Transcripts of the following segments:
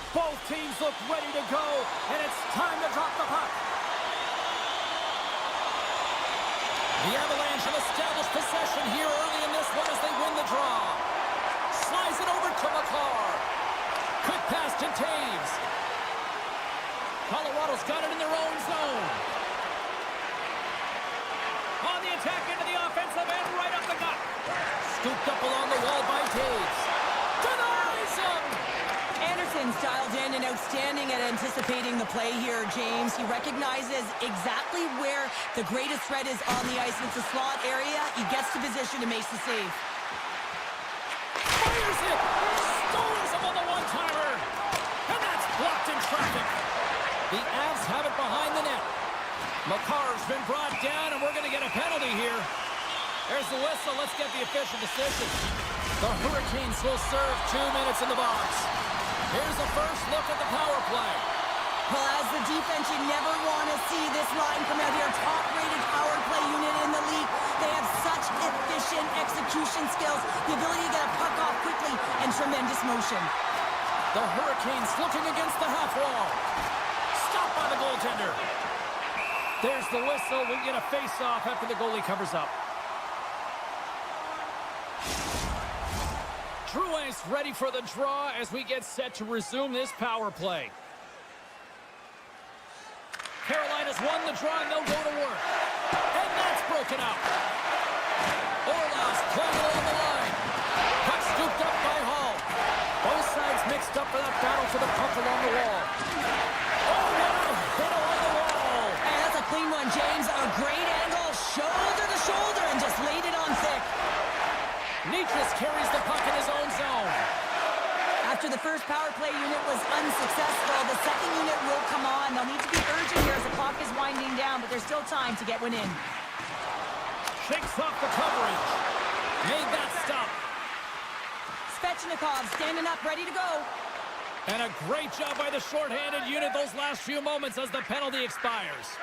Both teams look ready to go, and it's time to drop the puck. The Avalanche have established possession here early in this one as they win the draw. Slides it over to McCarr. Quick pass to Taves. Colorado's got it in their own zone. On the attack into the offensive end, right up the gut. Scooped up along the wall by Taves. Denies him! Anderson's dialed in and outstanding at anticipating the play here, James. He recognizes exactly where the greatest threat is on the ice. It's a slot area. He gets to position and makes the save. Fires it! Stores him on the one-timer! And that's blocked in traffic. The Avs have it behind the net. McCarr's been brought down, and we're going to get a penalty here. There's the whistle. Let's get the official decision. The Hurricanes will serve 2 minutes in the box. Here's the first look at the power play. Well, as the defense, you never want to see this line come out here. Top-rated power play unit in the league. They have such efficient execution skills, the ability to get a puck off quickly, and tremendous motion. The Hurricanes looking against the half wall. Stopped by the goaltender. There's the whistle. We'll get a face-off after the goalie covers up. Drew Ice ready for the draw as we get set to resume this power play. Carolina's won the draw, and they'll go to work. And that's broken out. Orlov's playing it along the line. Puck scooped up by Hall. Both sides mixed up for that battle for the puck along the wall. Oh, what a hit along the wall. And that's a clean one, James. A great angle, shoulder to shoulder, and just laid it on thick. Nikas carries the puck in his own zone. After the first power play unit was unsuccessful, the second unit will come on. They'll need to be urgent here as the clock is winding down, but there's still time to get one in. Shakes off the coverage. Made that stop. Svechnikov standing up, ready to go. And a great job by the shorthanded unit those last few moments as the penalty expires.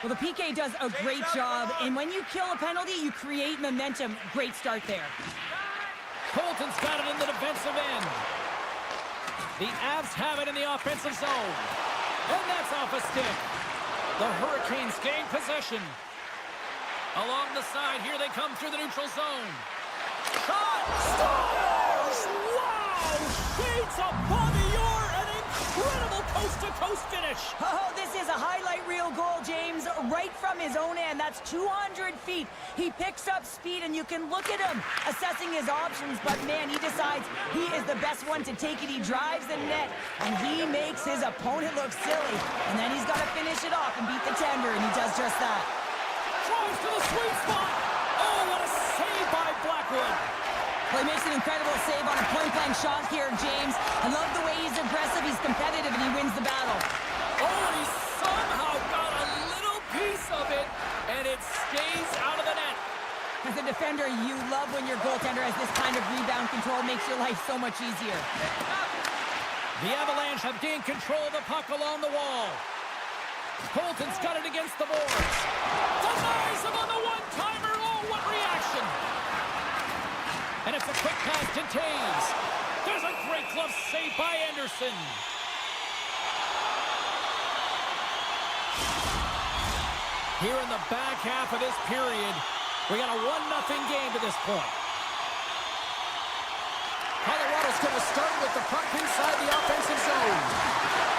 Well, the PK does a great job, and when you kill a penalty, you create momentum. Great start there. Colton's got it in the defensive end. The Avs have it in the offensive zone. And that's off a stick. The Hurricanes gain possession. Along the side, here they come through the neutral zone. Shot! Scores! Wow! Shades of Bobby Orr! An incredible coast-to-coast finish! Oh, this is a highlight reel goal, James, right from his own end. That's 200 feet. He picks up speed, and you can look at him assessing his options, but man, he decides he is the best one to take it. He drives the net, and he makes his opponent look silly. And then he's got to finish it off and beat the tender, and he does just that. Drives to the sweet spot. Oh, what a save by Blackwood. Well, he makes an incredible save on a point-blank shot here, James. I love the way he's aggressive, he's competitive, and he wins the battle. Oh, and he somehow got a little piece of it, and it stays out of the net. As a defender, you love when your goaltender has this kind of rebound control. Makes your life so much easier. The Avalanche have gained control of the puck along the wall. Colton's got it against the boards. Denies him on the one-timer. Oh, what reaction. And it's a quick pass to Taves. There's a great glove save by Anderson. Here in the back half of this period, we got a 1-0 game to this point. Colorado's going to start with the puck inside the offensive zone.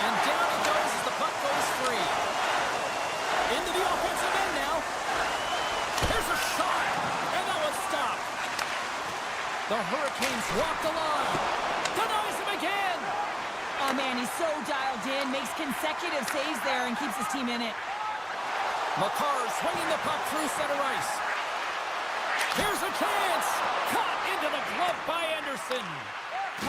And down it goes as the puck goes free. Into the offensive end now. There's a shot. And that one's stopped. The Hurricanes walk the line. Denies him again. Oh, man, he's so dialed in. Makes consecutive saves there and keeps his team in it. McCarr swinging the puck through center ice. Here's a chance. Caught into the glove by Anderson.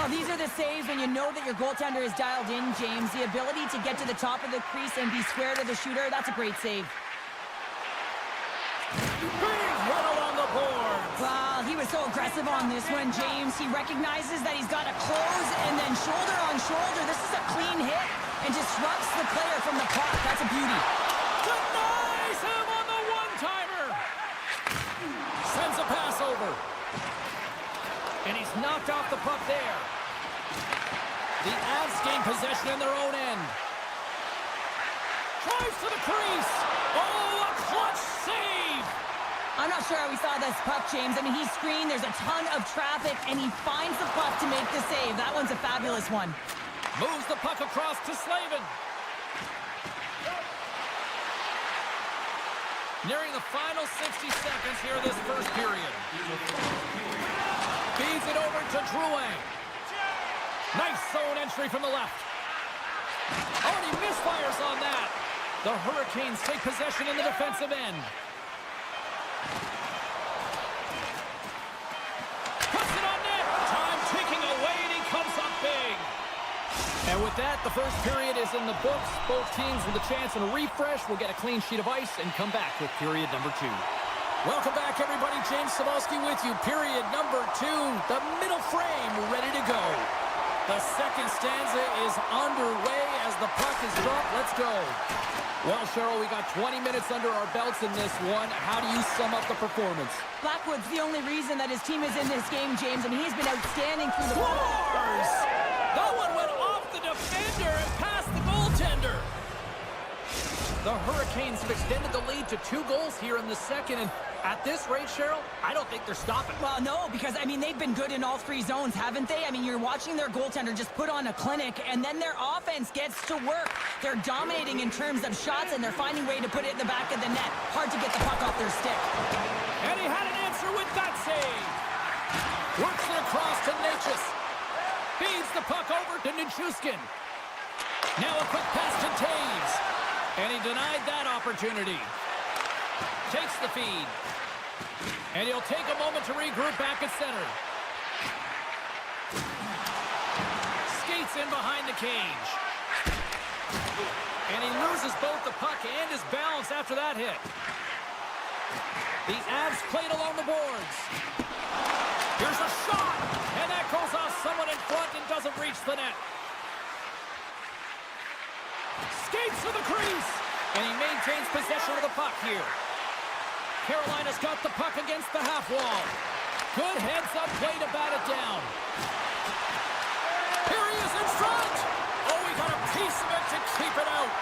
Oh, these are the saves when you know that your goaltender is dialed in, James. The ability to get to the top of the crease and be square to the shooter, that's a great save. Big hit along the board. Wow, he was so aggressive on this one, James. He recognizes that he's got to close and then shoulder on shoulder. This is a clean hit and disrupts the player from the puck. That's a beauty. Denies him on the one-timer. Sends a pass over. And he's knocked off the puck there. The Avs gain possession in their own end. Drives to the crease. Oh, a clutch save. I'm not sure how we saw this puck, James. I mean, he screened, there's a ton of traffic, and he finds the puck to make the save. That one's a fabulous one. Moves the puck across to Slavin. Nearing the final 60 seconds here of this first period. Feeds it over to Drouin. Nice zone entry from the left. Oh, and he misfires on that. The Hurricanes take possession in the defensive end. Puts it on net. Time ticking away, and he comes up big. And with that, the first period is in the books. Both teams with a chance and a refresh will get a clean sheet of ice and come back with period number 2. Welcome back, everybody. James Cybulski with you. Period number 2. The middle frame ready to go. The second stanza is underway as the puck is dropped. Let's go. Well, Cheryl, we got 20 minutes under our belts in this one. How do you sum up the performance? Blackwood's the only reason that his team is in this game, James, and he's been outstanding through the Scores! That one went off the defender and past the goaltender. The Hurricanes have extended the lead to 2 goals here in the second, and at this rate, Cheryl, I don't think they're stopping. Well, no, because, I mean, they've been good in all 3 zones, haven't they? I mean, you're watching their goaltender just put on a clinic, and then their offense gets to work. They're dominating in terms of shots, and they're finding a way to put it in the back of the net. Hard to get the puck off their stick. And he had an answer with that save. Works it across to Natchez. Feeds the puck over to Nichushkin. Now a quick pass to Taves. And he denied that opportunity. Takes the feed. And he'll take a moment to regroup back at center. Skates in behind the cage. And he loses both the puck and his balance after that hit. The Avs played along the boards. Here's a shot. And that goes off someone in front and doesn't reach the net. Skates to the crease. And he maintains possession of the puck here. Carolina's got the puck against the half wall. Good heads-up play to bat it down. Here he is in front. Oh, he got a piece of it to keep it out.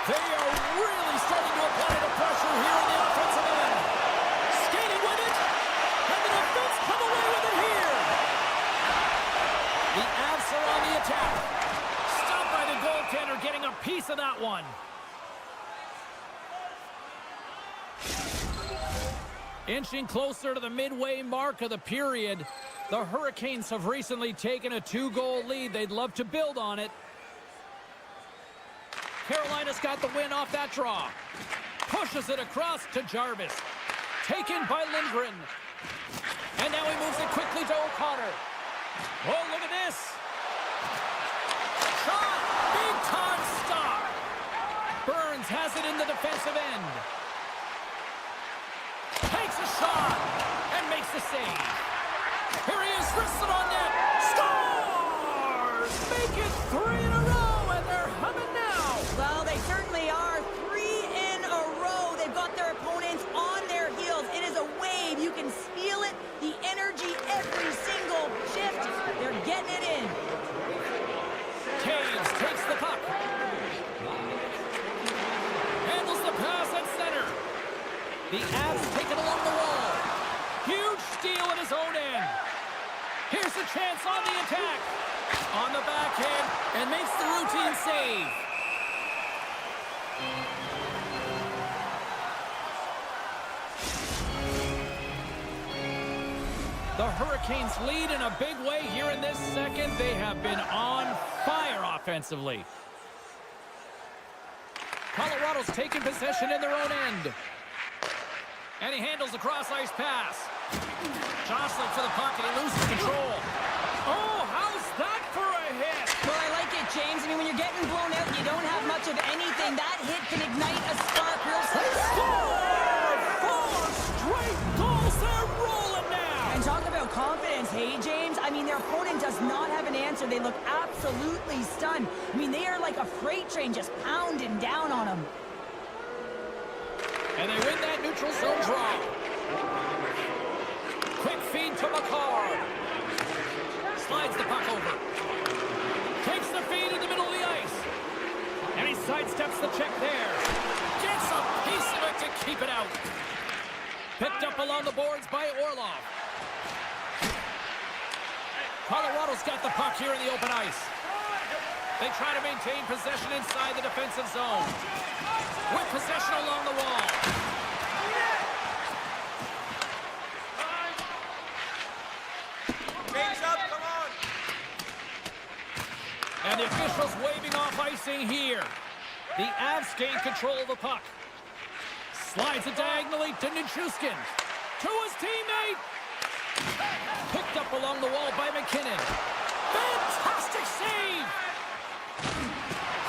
They are really starting to apply the pressure here in the offensive end. Skating with it. And the defense come away with it here. The Avs are on the attack. Stopped by the goaltender getting a piece of that one. Inching closer to the midway mark of the period, the Hurricanes have recently taken a 2-goal lead. They'd love to build on it. Carolina's got the win off that draw. Pushes it across to Jarvis. Taken by Lindgren. And now he moves it quickly to O'Connor. Oh, look at this. Shot! Big time stop. Burns has it in the defensive end. Takes a shot and makes the save. Here he is, wristed on net. Scores! Make it 3 in a row, and they're humming now. Well, they certainly are. 3 in a row. They've got their opponents on their heels. It is a wave. You can feel it. The energy every single shift. They're getting it in. Taves takes the puck. Handles the pass at center. The Avs take it along the wall. Huge steal at his own end. Here's a chance on the attack. On the backhand and makes the routine save. The Hurricanes lead in a big way here in this second. They have been on fire offensively. Colorado's taking possession in their own end. And he handles the cross-ice pass. Jostling for the puck, and he loses control. Oh, how's that for a hit? Well, I like it, James. I mean, when you're getting blown out and you don't have much of anything, that hit can ignite a spark real soon. Four straight goals. They're rolling now. And talk about confidence, hey, James? I mean, their opponent does not have an answer. They look absolutely stunned. I mean, they are like a freight train just pounding down on them. And they win that neutral zone draw. Quick feed to McCarr. Slides the puck over. Takes the Sidesteps the check there. Gets a piece of it to keep it out. Picked up along the boards by Orlov. Colorado's got the puck here in the open ice. They try to maintain possession inside the defensive zone. With possession along the wall. Game's up, come on. And the officials waving off icing here. The Avs gain control of the puck. Slides it diagonally to Nichushkin. To his teammate. Picked up along the wall by McKinnon. Fantastic save.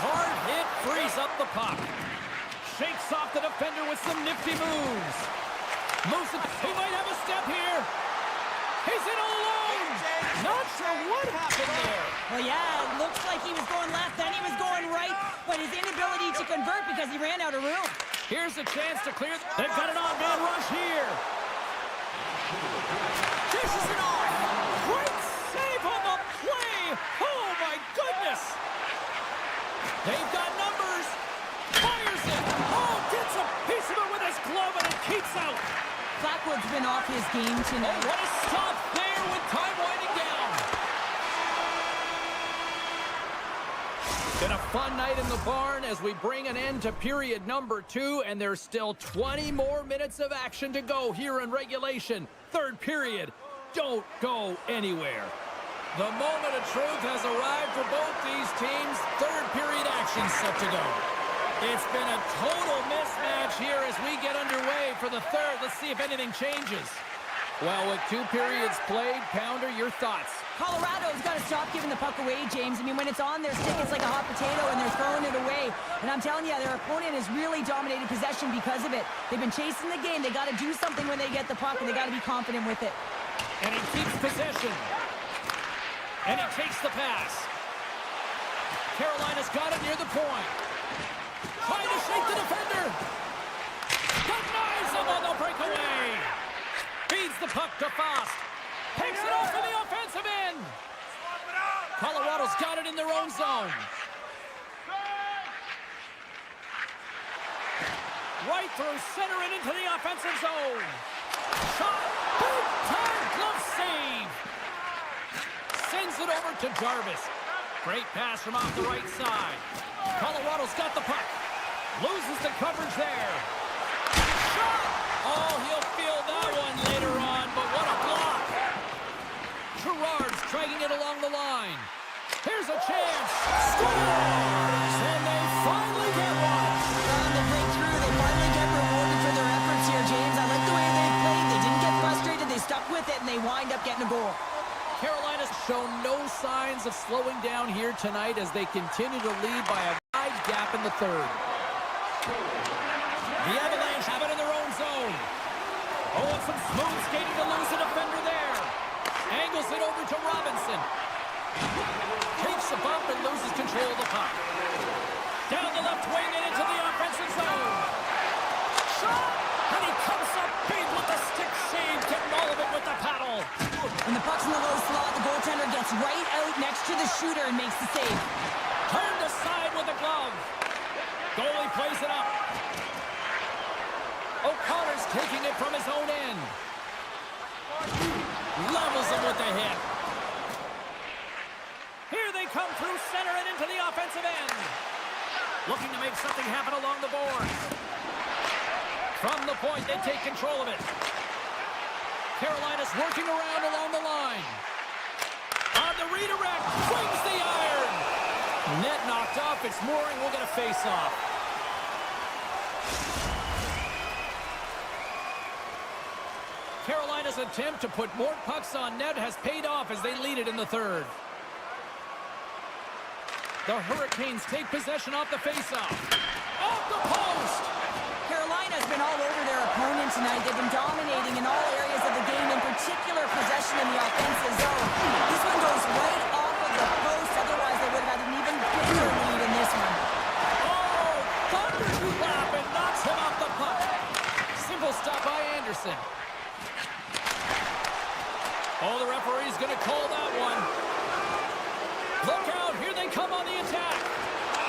Hard hit frees up the puck. Shakes off the defender with some nifty moves. Moves it. He might have a step here. He's in all alone. Not sure what happened there. Well, yeah, it looks like he was going left, then he was going right, but his inability to convert because he ran out of room. Here's a chance to clear. They've got an on-man rush here. Chases it off. Great save on the play. Oh, my goodness. They've got numbers. Fires it. Oh, gets a piece of it with his glove and it keeps out. Blackwood's been off his game tonight. Oh, what a stop there with time winding down. Been a fun night in the barn as we bring an end to period number 2, and there's still 20 more minutes of action to go here in regulation. Third period. Don't go anywhere. The moment of truth has arrived for both these teams. Third period action set to go. It's been a total mismatch here as we get underway for the third. Let's see if anything changes. Well, with 2 periods played, Pounder, your thoughts? Colorado's got to stop giving the puck away, James. I mean, when it's on their stick, it's like a hot potato, and they're throwing it away. And I'm telling you, their opponent has really dominated possession because of it. They've been chasing the game. They got to do something when they get the puck, and they got to be confident with it. And he keeps possession. And he takes the pass. Carolina's got it near the point. Trying to shake the defender. Denies him on the breakaway. Feeds the puck to Fast. Takes it off in the offensive end. Colorado's got it in their own zone. Right through center and into the offensive zone. Shot. Big time glove save. Sends it over to Jarvis. Great pass from off the right side. Colorado's got the puck. Loses the coverage there. Shot! Oh, he'll feel that one later on, but what a block. Gerard's dragging it along the line. Here's a chance. Scores! And they finally get one. They break through. They finally get rewarded for their efforts here, James. I like the way they played. They didn't get frustrated. They stuck with it, and they wind up getting a goal. Carolina's shown no signs of slowing down here tonight as they continue to lead by a wide gap in the third. The Avalanche have it in their own zone. Oh, and some smooth skating to lose a defender there. Angles it over to Robinson. Takes a bump and loses control of the puck. Down the left wing and into the offensive zone. Shot! And he comes up big with the stick save, getting all of it with the paddle. When the puck's in the low slot, the goaltender gets right out next to the shooter and makes the save. Turned aside with a glove. Goalie plays it up. O'Connor's taking it from his own end. Levels him with the hit. Here they come through center and into the offensive end. Looking to make something happen along the boards. From the point, they take control of it. Carolina's working around along the line. On the redirect, swings the iron. Net knocked off. It's Mooring. We'll get a face-off. Carolina's attempt to put more pucks on net has paid off as they lead it in the third. The Hurricanes take possession off the face-off. Off the post! Carolina's been all over their opponent tonight. They've been dominating in all areas of the game, in particular possession in the offensive zone. This one goes right off of the post. Otherwise, they would have had an even bigger lead in this one. Oh! Thunderclap and knocks him off the puck. Simple stop by Anderson. Oh, the referee's going to call that one. Look out, here they come on the attack.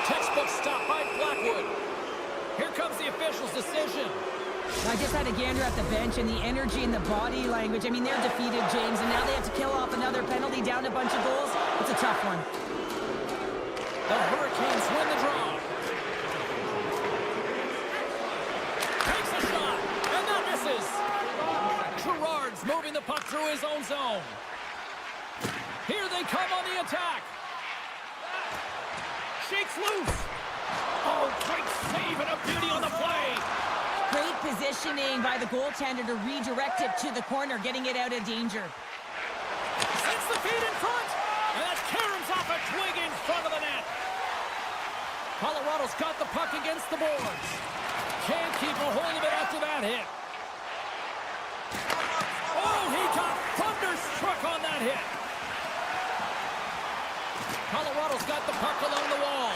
Textbook stop by Blackwood. would. Here comes the official's decision. I just had a gander at the bench, and the energy and the body language. I mean, they're defeated, James, and now they have to kill off another penalty, down a bunch of goals. It's a tough one. The Hurricanes win the draw. Takes a shot, and that misses. Gerard's moving the puck through his own zone. Here they come on the attack. Shakes loose. Oh, great save and a beauty on the play. Great positioning by the goaltender to redirect it to the corner, getting it out of danger. Sends the feed in front, and that caroms off a twig in front of the net. Colorado's got the puck against the boards. Can't keep a hold of it after that hit. Oh, he got thunderstruck on that hit. Colorado's got the puck along the wall,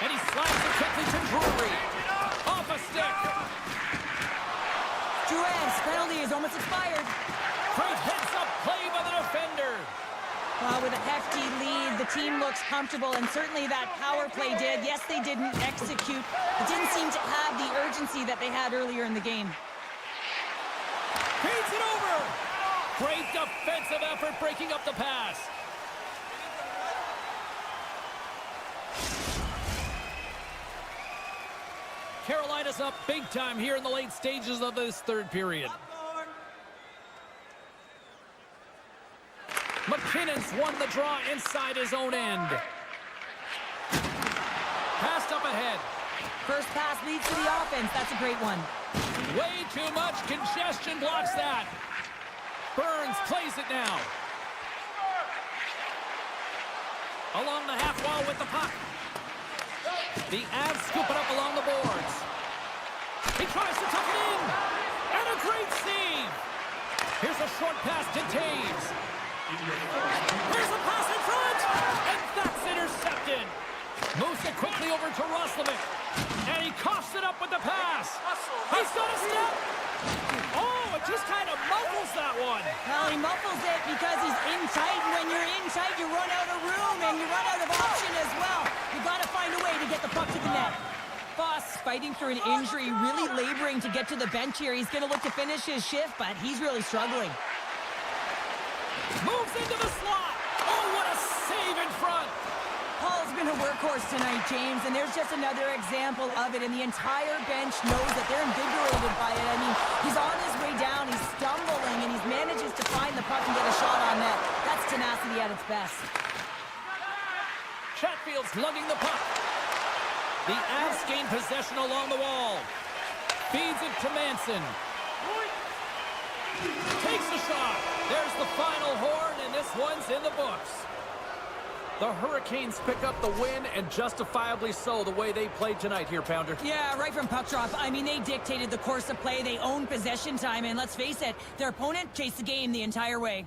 and he slides it quickly to Drury. Off a stick. Drouin's penalty is almost expired. Great heads-up play by the defender. With a hefty lead, the team looks comfortable, and certainly that power play did. Yes, they didn't execute. It didn't seem to have the urgency that they had earlier in the game. Feeds it over. Great defensive effort breaking up the pass. Carolina's up big time here in the late stages of this third period. McKinnon's won the draw inside his own end. Passed up ahead. First pass leads to the offense. That's a great one. Way too much congestion blocks that. Burns plays it now. Along the half wall with the puck. The Avs scoop it up along the boards. He tries to tuck it in. And a great save. Here's a short pass to Taves. Here's a pass in front. And that's intercepted. Moves it quickly over to Roslovic. And he coughs it up with the pass. He's got a step. Oh, it just kind of muffles that one. Well, he muffles it because he's in tight, and when you're in tight, you run out of room, and you run out of option as well. You got to find a way to get the puck to the net. Foss fighting through an injury, really laboring to get to the bench here. He's going to look to finish his shift, but he's really struggling. Moves into the slot. Oh, what a save in front. Paul's been a workhorse tonight, James, and there's just another example of it, and the entire bench knows that they're invigorated by it. I mean, he's on his way down, he's stumbling, and he manages to find the puck and get a shot on net. That's tenacity at its best. Chatfield's lugging the puck. The Avs gain possession along the wall. Feeds it to Manson. Takes the shot. There's the final horn, and this one's in the books. The Hurricanes pick up the win, and justifiably so, the way they played tonight here, Pounder. Yeah, right from puck drop. I mean, they dictated the course of play. They owned possession time, and let's face it, their opponent chased the game the entire way.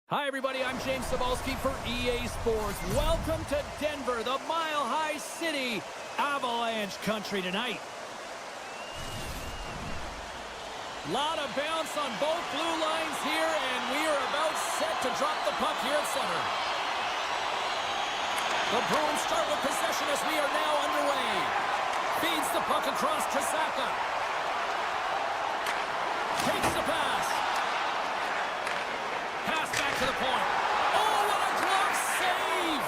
Hi, everybody. I'm James Cebulski for EA Sports. Welcome to Denver, the Mile High City, Avalanche country tonight. Lot of bounce on both blue lines here, and we are about set to drop the puck here at center. The Bruins start with possession as we are now underway. Feeds the puck across to Saka. Takes the pass. Pass back to the point. Oh, what a glove save!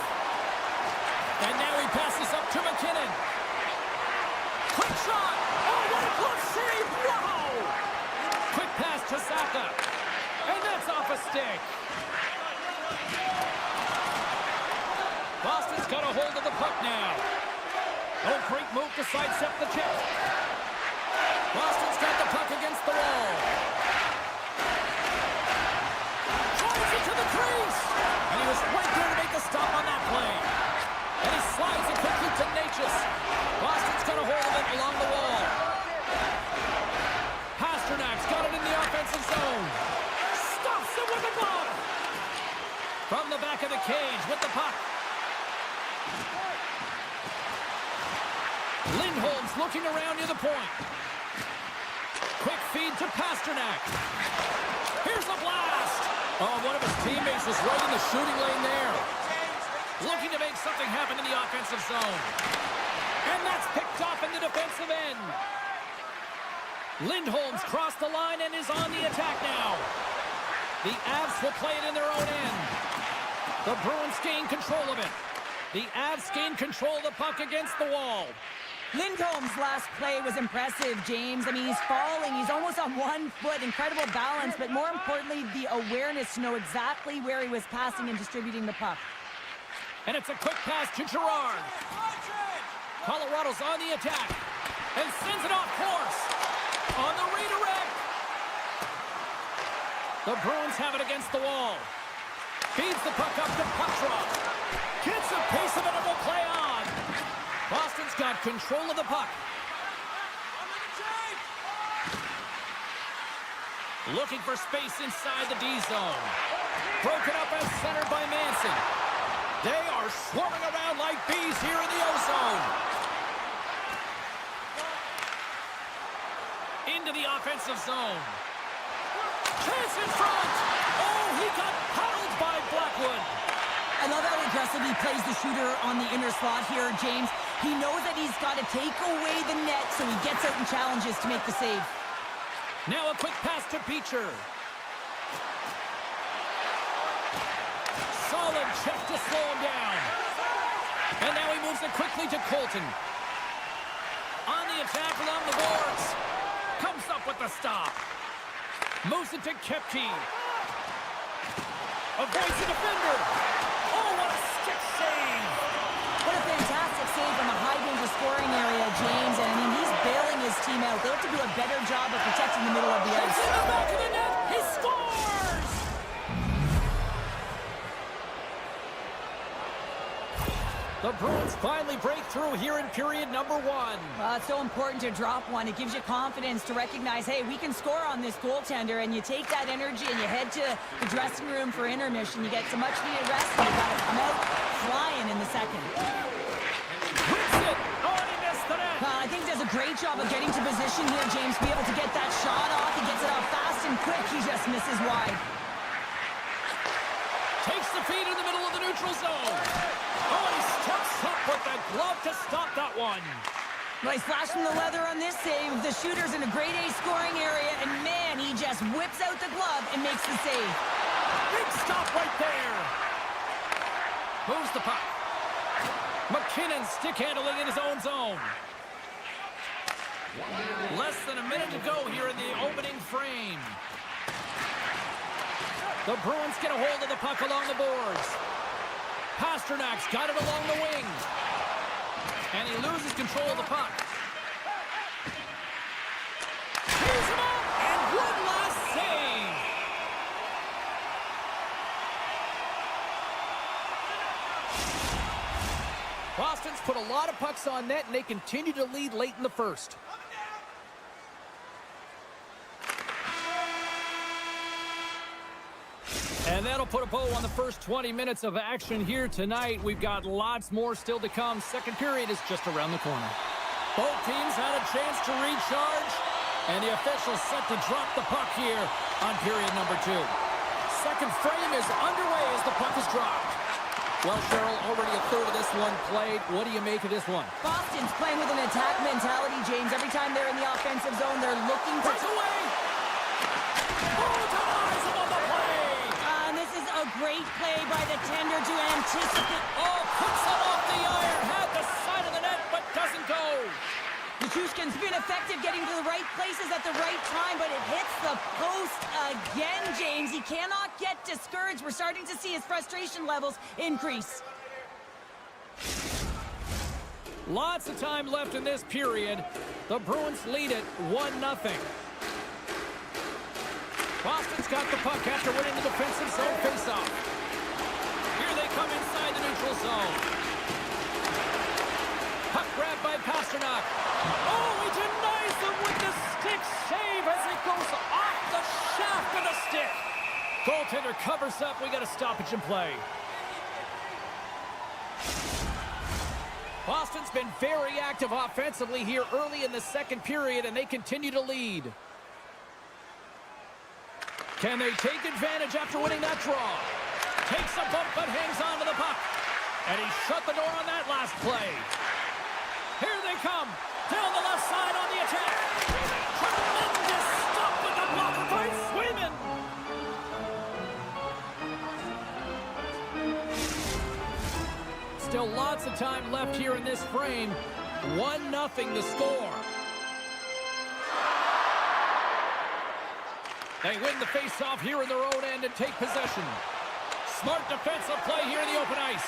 And now he passes up to McKinnon. Quick shot! Oh, what a glove save! Wow! Quick pass to Saka. And that's off a stick. Boston's got a hold of the puck now. Oh, great move to sidestep the chip. Boston's got the puck against the wall. Drives it to the crease. And he was right there to make the stop on that play. And he slides it quickly to Natchez. Boston's got a hold of it along the wall. Pasternak's got it in the offensive zone. Stops it with the glove. From the back of the cage with the puck. Lindholm's looking around near the point. Quick feed to Pasternak. Here's the blast. Oh, one of his teammates was right in the shooting lane there. Looking to make something happen in the offensive zone. And that's picked off in the defensive end. Lindholm's crossed the line and is on the attack now. The Avs will play it in their own end. The Bruins gain control of it. The Avs gain control of the puck against the wall. Lindholm's last play was impressive, James. I mean, he's falling. He's almost on one foot. Incredible balance, but more importantly, the awareness to know exactly where he was passing and distributing the puck. And it's a quick pass to Girard. Colorado's on the attack and sends it off course. On the redirect. The Bruins have it against the wall. Feeds the puck up to Puckdraw. Gets a piece of it and will play on. Boston's got control of the puck. Looking for space inside the D zone. Broken up and centered by Manson. They are swarming around like bees here in the O-zone. Into the offensive zone. Chance in front. Oh, he got paddled by Blackwood. I love how aggressive he plays the shooter on the inner slot here, James. He knows that he's got to take away the net, so he gets out and challenges to make the save. Now a quick pass to Beecher. Solid check to slow him down. And now he moves it quickly to Colton. On the attack along the boards. Comes up with the stop. Moves it to Kepke. Avoids the defender. Oh, what a stick save. What a fantastic save from a high-danger scoring area, James. And, I mean, he's bailing his team out. They have to do a better job of protecting the middle of the ice. It's in the back of the net. He scores! The Bruins finally break through here in period number 1. It's so important to drop one. It gives you confidence to recognize, hey, we can score on this goaltender, and you take that energy and you head to the dressing room for intermission. You get some much-needed rest, and you got to come out flying in the second. Hits it! Oh, and he missed the net! I think he does a great job of getting to position here, James, to be able to get that shot off. He gets it off fast and quick. He just misses wide. Takes the feed in the middle of the neutral zone. Oh, and he steps up with the glove to stop that one. Well, he's flashing the leather on this save. The shooter's in a grade A scoring area, and man, he just whips out the glove and makes the save. Big stop right there. Moves the puck. McKinnon stick handling in his own zone. Less than a minute to go here in the opening frame. The Bruins get a hold of the puck along the boards. Pasternak's got it along the wing. And he loses control of the puck. Here's him up, and one last save. Boston's put a lot of pucks on net, and they continue to lead late in the first. And that'll put a bow on the first 20 minutes of action here tonight. We've got lots more still to come. Second period is just around the corner. Both teams had a chance to recharge, and the officials set to drop the puck here on period number 2. Second frame is underway as the puck is dropped. Well, Cheryl, already a third of this one played. What do you make of this one? Boston's playing with an attack mentality, James. Every time they're in the offensive zone, they're looking to... Breaks away! Oh, denies him on the play! And this is a great play by the tender to anticipate. Oh, puts it off the iron. Had the side of the net, but doesn't go. Nichushkin's been effective getting to the right places at the right time, but it hits the post again, James. He cannot get discouraged. We're starting to see his frustration levels increase. Lots of time left in this period. The Bruins lead it 1-0. Boston's got the puck after winning the defensive zone faceoff. Here they come inside the neutral zone. Puck grabbed by Pasternak. Oh, he denies them with the stick save as it goes off the shaft of the stick. Goaltender covers up. We got a stoppage in play. Boston's been very active offensively here early in the second period, and they continue to lead. Can they take advantage after winning that draw? Takes a bump but hangs on to the puck. And he shut the door on that last play. Here they come. Down the left side on the attack. Tremendous stop with the blocker by Swayman. Still lots of time left here in this frame. 1-0 the score. They win the face-off here in their own end and take possession. Smart defensive play here in the open ice.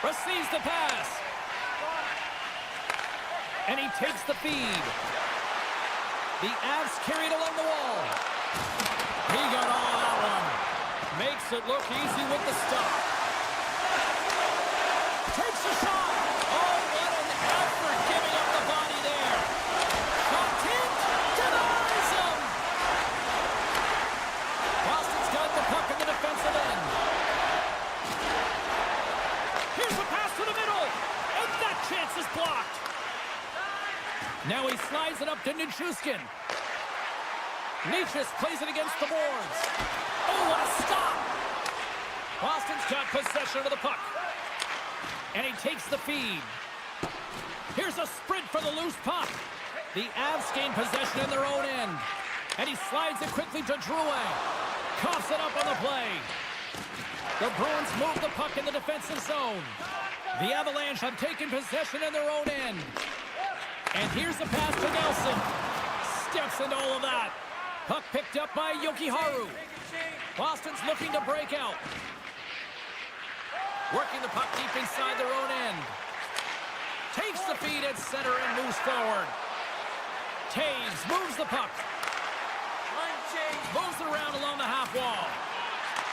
Receives the pass. And he takes the feed. The Avs carried along the wall. He got all of that one. Makes it look easy with the stop. Takes a shot. Oh, what an effort giving up the body there. Shot tipped. Denies him. Boston's got the puck in the defensive end. Here's a pass to the middle. And that chance is blocked. Now he slides it up to Nichushkin. Nichushkin plays it against the boards. Oh, what a stop! Boston's got possession of the puck. And he takes the feed. Here's a sprint for the loose puck. The Avs gain possession in their own end. And he slides it quickly to Drouin. Coughs it up on the play. The Bruins move the puck in the defensive zone. The Avalanche have taken possession in their own end. And here's the pass to Nelson. Steps into all of that. Puck picked up by Jokiharju. Boston's looking to break out. Working the puck deep inside their own end. Takes the feed at center and moves forward. Taves moves the puck. Moves it around along the half wall.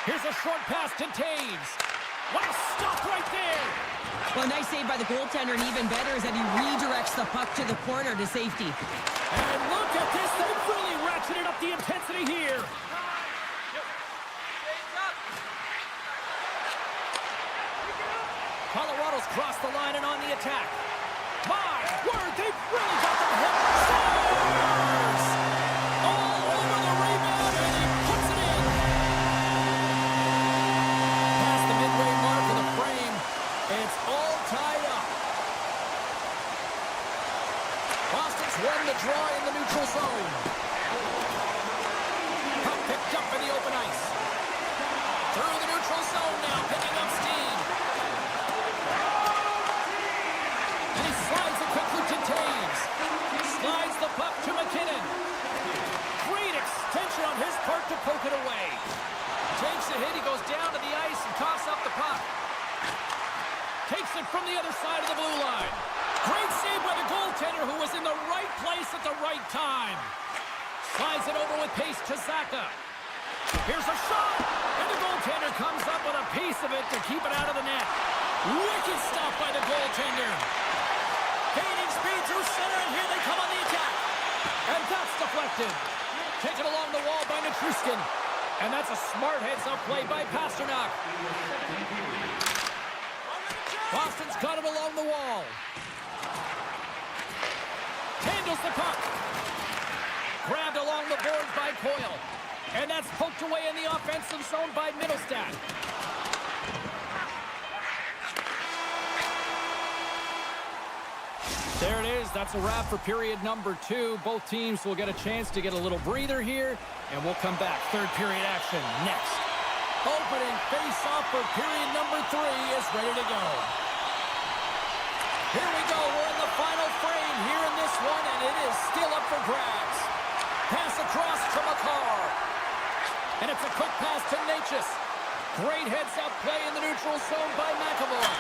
Here's a short pass to Taves. What a stop right there! Well, nice save by the goaltender, and even better is that he redirects the puck to the corner to safety. And look at this. They've really ratcheted up the intensity here. Colorado's crossed the line and on the attack. My word, they've really got them hit. Scores! All over the rebound, and he puts it in. Past the midway mark of the frame. It's all tied up. Boston's won the draw in the neutral zone. Puck picked up in the open ice. Through the neutral zone now, picking up steam. And he slides it quickly to Taves. Slides the puck to McKinnon. Great extension on his part to poke it away. Takes a hit, he goes down to the ice and coughs up the puck. Takes it from the other side of the blue line. Great save by the goaltender who was in the right place at the right time. Slides it over with pace to Zacha. Here's a shot, and the goaltender comes up with a piece of it to keep it out of the net. Wicked stop by the goaltender. Gaining speed through center, and here they come on the attack. And that's deflected. Taken along the wall by Nichushkin. And that's a smart heads-up play by Pasternak. Boston's got it along the wall. Handles the puck. Grabbed along the boards by Coyle. And that's poked away in the offensive zone by Middlestat. There it is. That's a wrap for period number 2. Both teams will get a chance to get a little breather here. And we'll come back. Third period action next. Opening face-off for period number 3 is ready to go. Here we go. We're in the final frame here in this one, and it is still up for grabs. Pass across to McCarr. And it's a quick pass to Natchez. Great heads-up play in the neutral zone by McAvoy.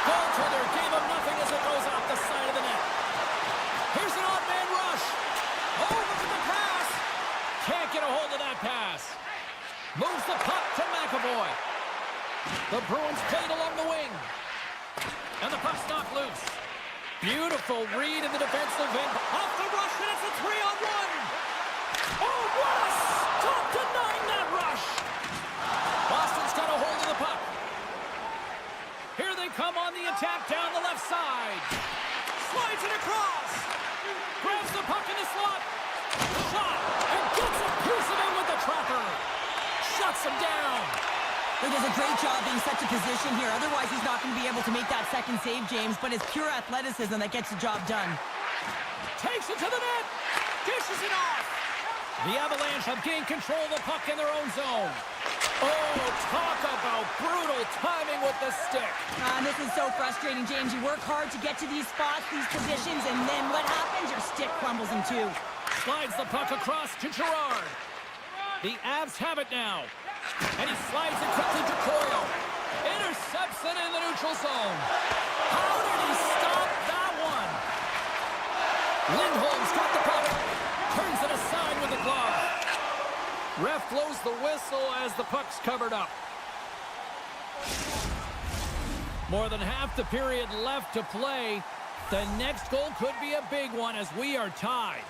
Goaltender gave him nothing as it goes off the side of the net. Here's an odd man rush. Oh, look at the pass. Can't get a hold of that pass. Moves the puck to McAvoy. The Bruins played along the wing. And the puck's knocked loose. Beautiful read in the defensive end. Off the rush, and it's a 3-on-1. Oh, what a stop denying that rush. Boston's got a hold of the puck. Here they come on the attack down the left side. Slides it across. Grabs the puck in the slot. Shot, and gets a piece of it with the trapper. Shuts him down. He does a great job being such a position here. Otherwise, he's not going to be able to make that second save, James. But it's pure athleticism that gets the job done. Takes it to the net. Dishes it off. The Avalanche have gained control of the puck in their own zone. Oh, talk about brutal timing with the stick. This is so frustrating, James. You work hard to get to these spots, these positions, and then what happens? Your stick crumbles in two. Slides the puck across to Girard. The Avs have it now. And he slides it quickly to Coyle. Intercepts it in the neutral zone. How did he stop that one? Lindholm's got the puck. Turns it aside with the glove. Ref blows the whistle as the puck's covered up. More than half the period left to play. The next goal could be a big one as we are tied.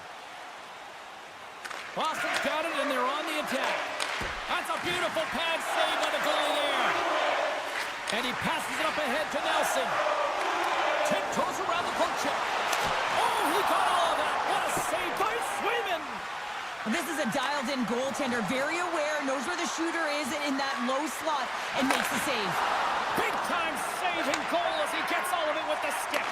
Boston's got it and they're on the attack. That's a beautiful pad save by the goalie there. And he passes it up ahead to Nelson. Tiptoes around the poke check. Oh, he got all of that. What a save by Swayman. This is a dialed-in goaltender, very aware, knows where the shooter is in that low slot, and makes the save. Big-time saving goal as he gets all of it with the stick.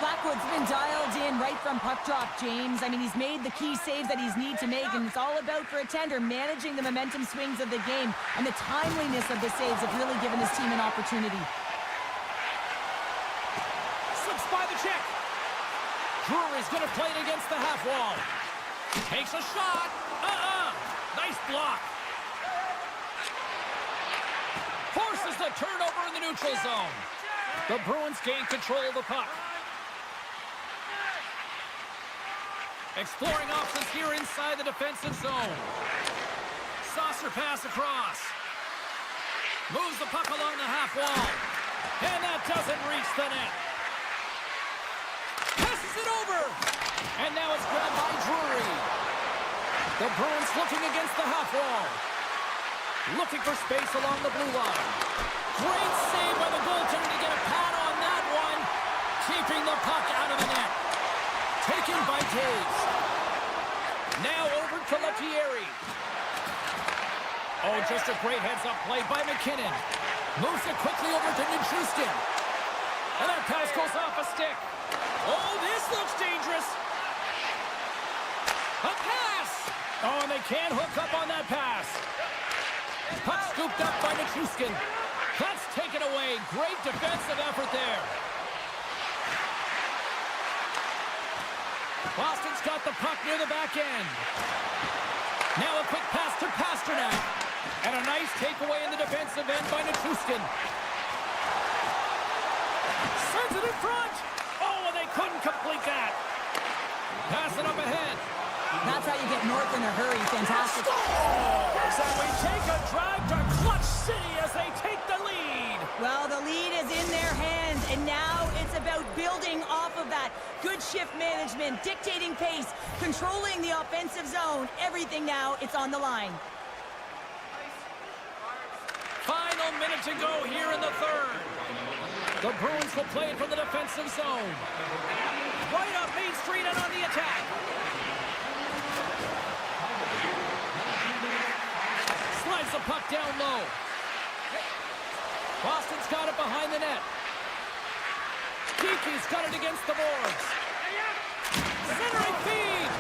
Blackwood's been dialed in right from puck drop, James. I mean, he's made the key saves that he's need to make, and it's all about, for a tender, managing the momentum swings of the game, and the timeliness of the saves have really given this team an opportunity. Slips by the check. Drury's going to play it against the half wall. Takes a shot. Nice block. Forces the turnover in the neutral zone. The Bruins gain control of the puck. Exploring options here inside the defensive zone. Saucer pass across. Moves the puck along the half wall. And that doesn't reach the net. Passes it over. And now it's grabbed by Drury. The Bruins looking against the half wall. Looking for space along the blue line. Great save by the goaltender to get a pad on that one. Keeping the puck out of the net. Taken by Taves. Now over to Lettieri. Oh, just a great heads-up play by McKinnon. Moves it quickly over to Nichushkin. And that pass goes off a stick. Oh, this looks dangerous. A pass. Oh, and they can't hook up on that pass. Puck scooped up by Nichushkin. That's taken away. Great defensive effort there. Boston's got the puck near the back end. Now a quick pass to Pasternak. And a nice takeaway in the defensive end by Nichushkin. Sends it in front. Oh, and they couldn't complete that. Pass it up ahead. That's how you get north in a hurry. Fantastic. Scores! And we take a drive to Clutch City as they take the lead. Well, the lead is in their hands, and now it's about building off of that. Good shift management, dictating pace, controlling the offensive zone. Everything now, it's on the line. Final minute to go here in the third. The Bruins will play it from the defensive zone. Right up Main Street and on the attack. Slides the puck down low. Boston's got it behind the net. Kiki's got it against the boards. Centering feed.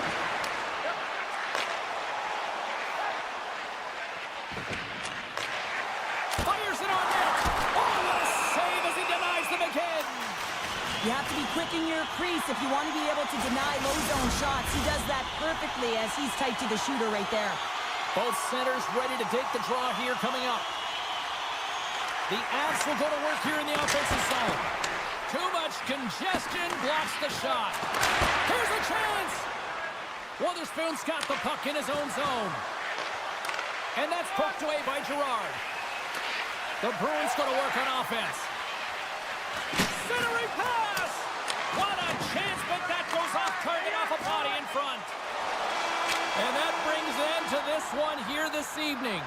Fires it on net. Oh, what a save as he denies them again. You have to be quick in your crease if you want to be able to deny low zone shots. He does that perfectly as he's tight to the shooter right there. Both centers ready to take the draw here coming up. The Avs will go to work here in the offensive zone. Too much congestion blocks the shot. Here's a chance. Wotherspoon's got the puck in his own zone. And that's poked away by Girard. The Bruins go to work on offense. Centering pass. What a chance, but that goes off target off a body in front. And that brings an end to this one here this evening.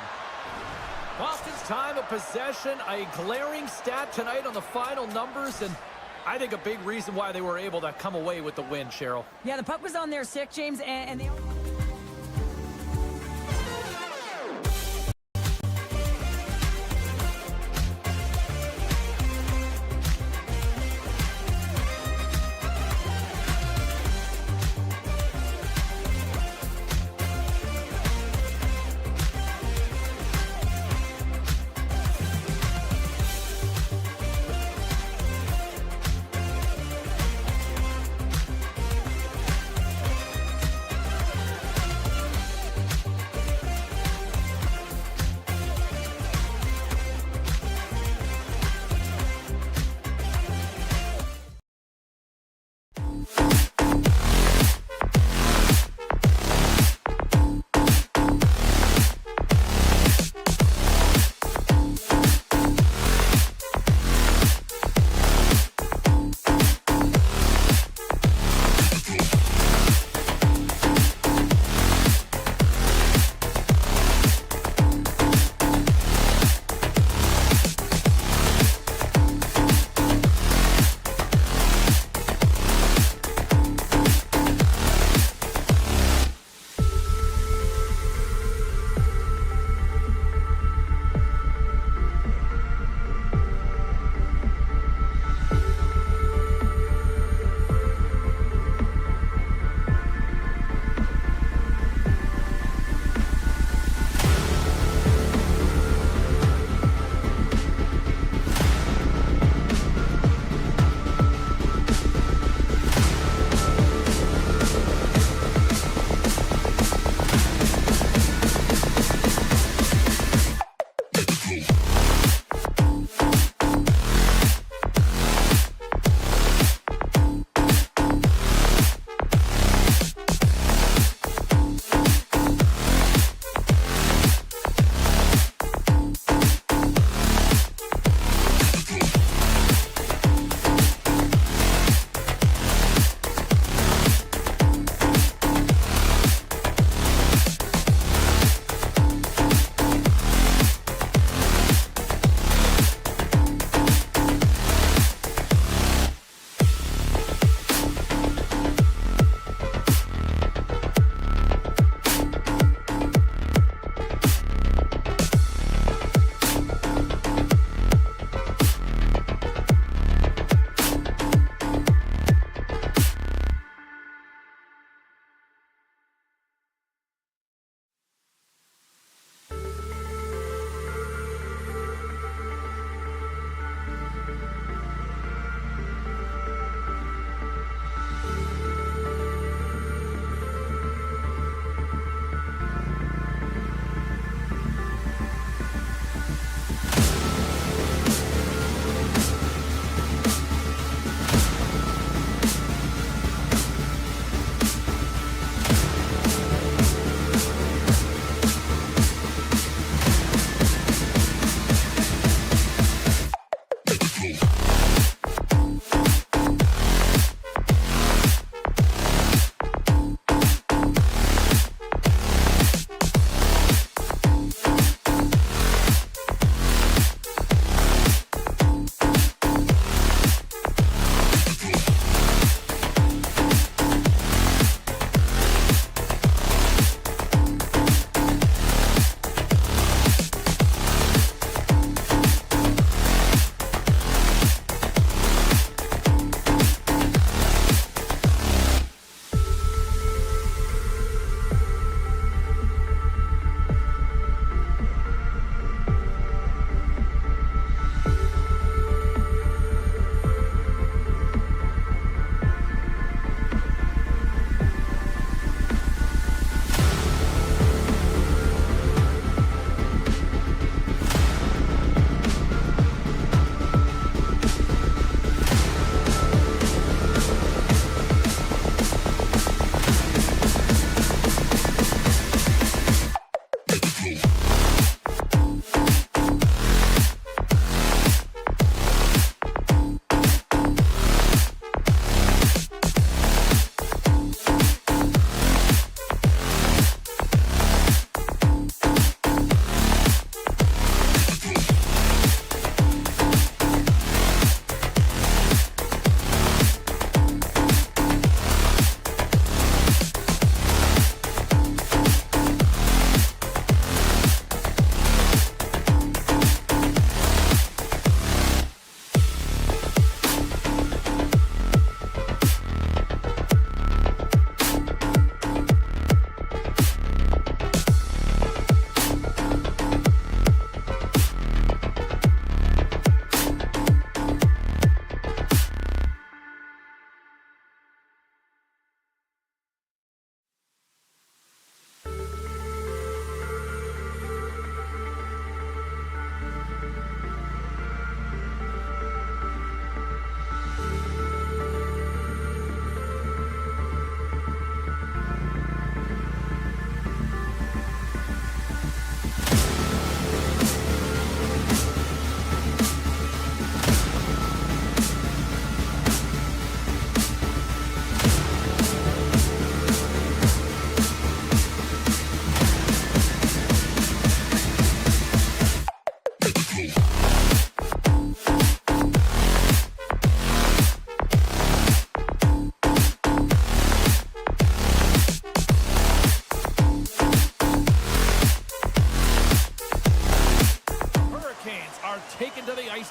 Boston's time of possession, a glaring stat tonight on the final numbers, and I think a big reason why they were able to come away with the win, Cheryl. Yeah, the puck was on their stick, James, and they...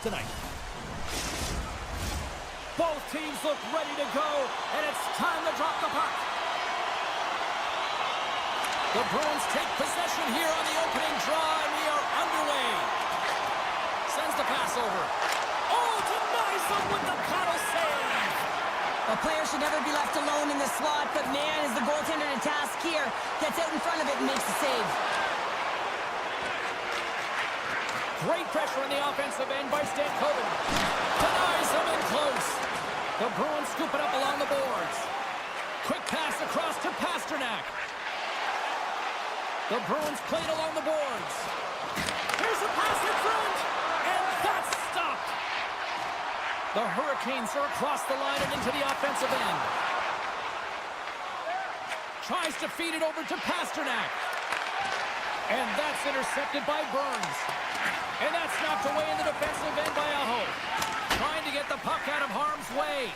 tonight. Both teams look ready to go, and it's time to drop the puck. The Bruins take possession here on the opening draw, and we are underway. Sends the pass over. Oh, denies them with the paddle save. A player should never be left alone in the slot, but man, is the goaltender to task here. Gets out in front of it and makes the save. Great pressure on the offensive end by Stankoven. Denies him in close. The Bruins scoop it up along the boards. Quick pass across to Pasternak. The Bruins play it along the boards. Here's a pass in front, and that's stopped. The Hurricanes are across the line and into the offensive end. Tries to feed it over to Pasternak. And that's intercepted by Burns. And that's knocked away in the defensive end by Aho. Trying to get the puck out of harm's way.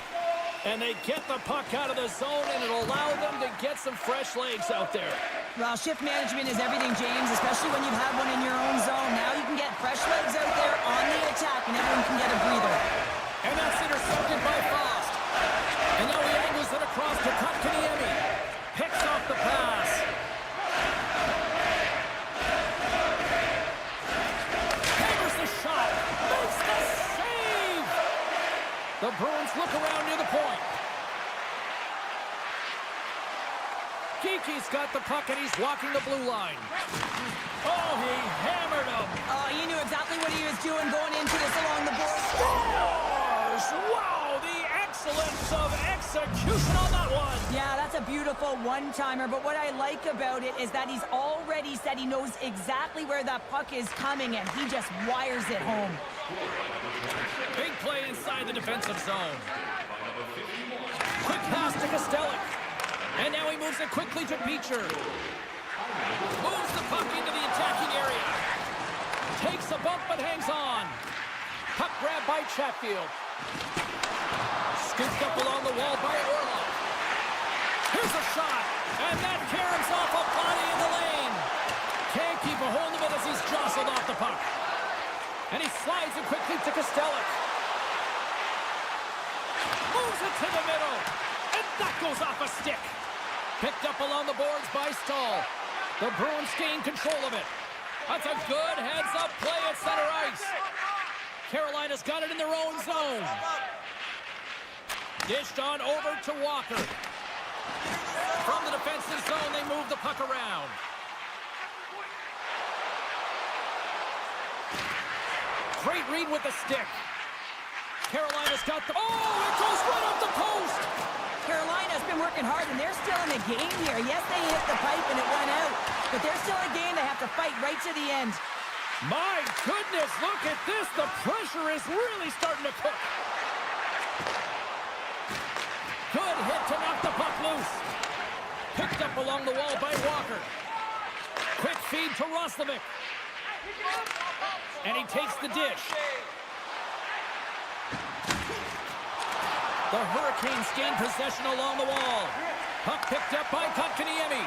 And they get the puck out of the zone, and it'll allow them to get some fresh legs out there. Well, shift management is everything, James, especially when you've had one in your own zone. Now you can get fresh legs out there on the attack, and everyone can get a breather. And that's intercepted by Faust. And now he angles it across to Kotkaniemi. Picks off the pass. Hammers the shot. Makes the save. The Bruins look around near the point. Geeky's got the puck, and he's walking the blue line. Oh, he hammered him. Oh, he knew exactly what he was doing going into this along the board. Scores! Wow, the excellence of execution on that one. Yeah, that's a beautiful one-timer, but what I like about it is that he's already said he knows exactly where that puck is coming, and he just wires it home. Big play inside the defensive zone. Quick pass to Kostelek. And now he moves it quickly to Beecher. Moves the puck into the attacking area. Takes a bump but hangs on. Puck grab by Chatfield. Scooped up along the wall by Orlov. Here's a shot. And that caroms off a body in the lane. Can't keep a hold of it as he's jostled off the puck. And he slides it quickly to Kostelek. Moves it to the middle. And that goes off a stick. Picked up along the boards by Stahl. The Bruins gain control of it. That's a good heads-up play at center ice. Carolina's got it in their own zone. Dished on over to Walker. From the defensive zone, they move the puck around. Great read with the stick. Carolina's got the... Oh, it goes right off the post! Carolina's been working hard, and they're still in the game here. Yes, they hit the pipe and it went out, but they're still in a game. They have to fight right to the end. My goodness, look at this. The pressure is really starting to cook. Good hit to knock the puck loose. Picked up along the wall by Walker. Quick feed to Roslovic. And he takes the dish. The Hurricanes gain possession along the wall. Puck picked up by Kotkaniemi.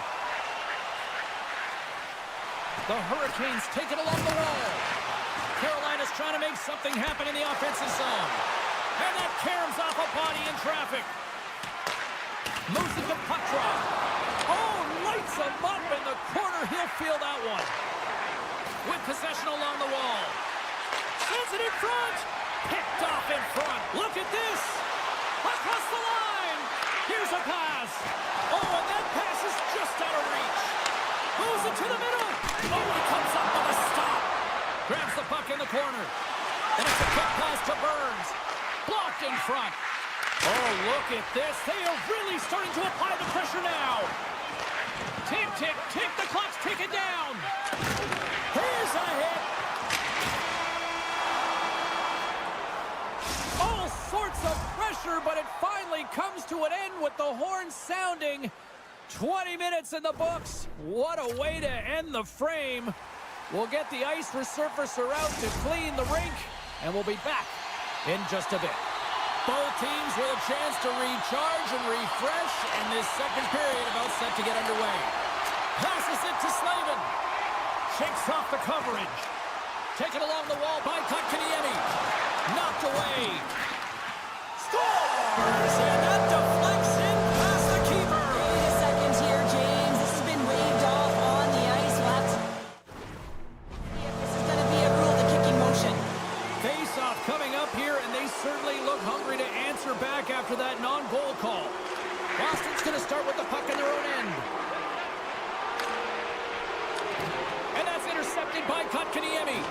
The Hurricanes take it along the wall. Carolina's trying to make something happen in the offensive zone. And that caroms off a body in traffic. Moves it to puck drop. Oh, lights him up in the corner. He'll feel that one. With possession along the wall. Sends it in front. Picked off in front. Look at this. Across the line. Here's a pass. Oh, and that pass is just out of reach. Moves it to the middle. Oh, he comes up with a stop. Grabs the puck in the corner. And it's a quick pass to Burns. Blocked in front. Oh, look at this. They are really starting to apply the pressure now. Tick, tick, tick. The clock's ticking down. Here's a hit. All sorts of pressure, but it finally comes to an end with the horn sounding. 20 minutes in the books. What a way to end the frame. We'll get the ice resurfacer out to clean the rink, and we'll be back in just a bit. Both teams with a chance to recharge and refresh, and this second period about set to get underway. Passes it to Slavin. Shakes off the coverage. Taken along the wall by Kotkaniemi. away. Scores! And that deflects in past the keeper. Wait a second here, James. This has been waved off on the ice. We'll have to see if this is going to be a rule, the kicking motion. Face-off coming up here, and they certainly look hungry to answer back after that non-goal call. Boston's going to start with the puck in their own end. And that's intercepted by Kotkaniemi.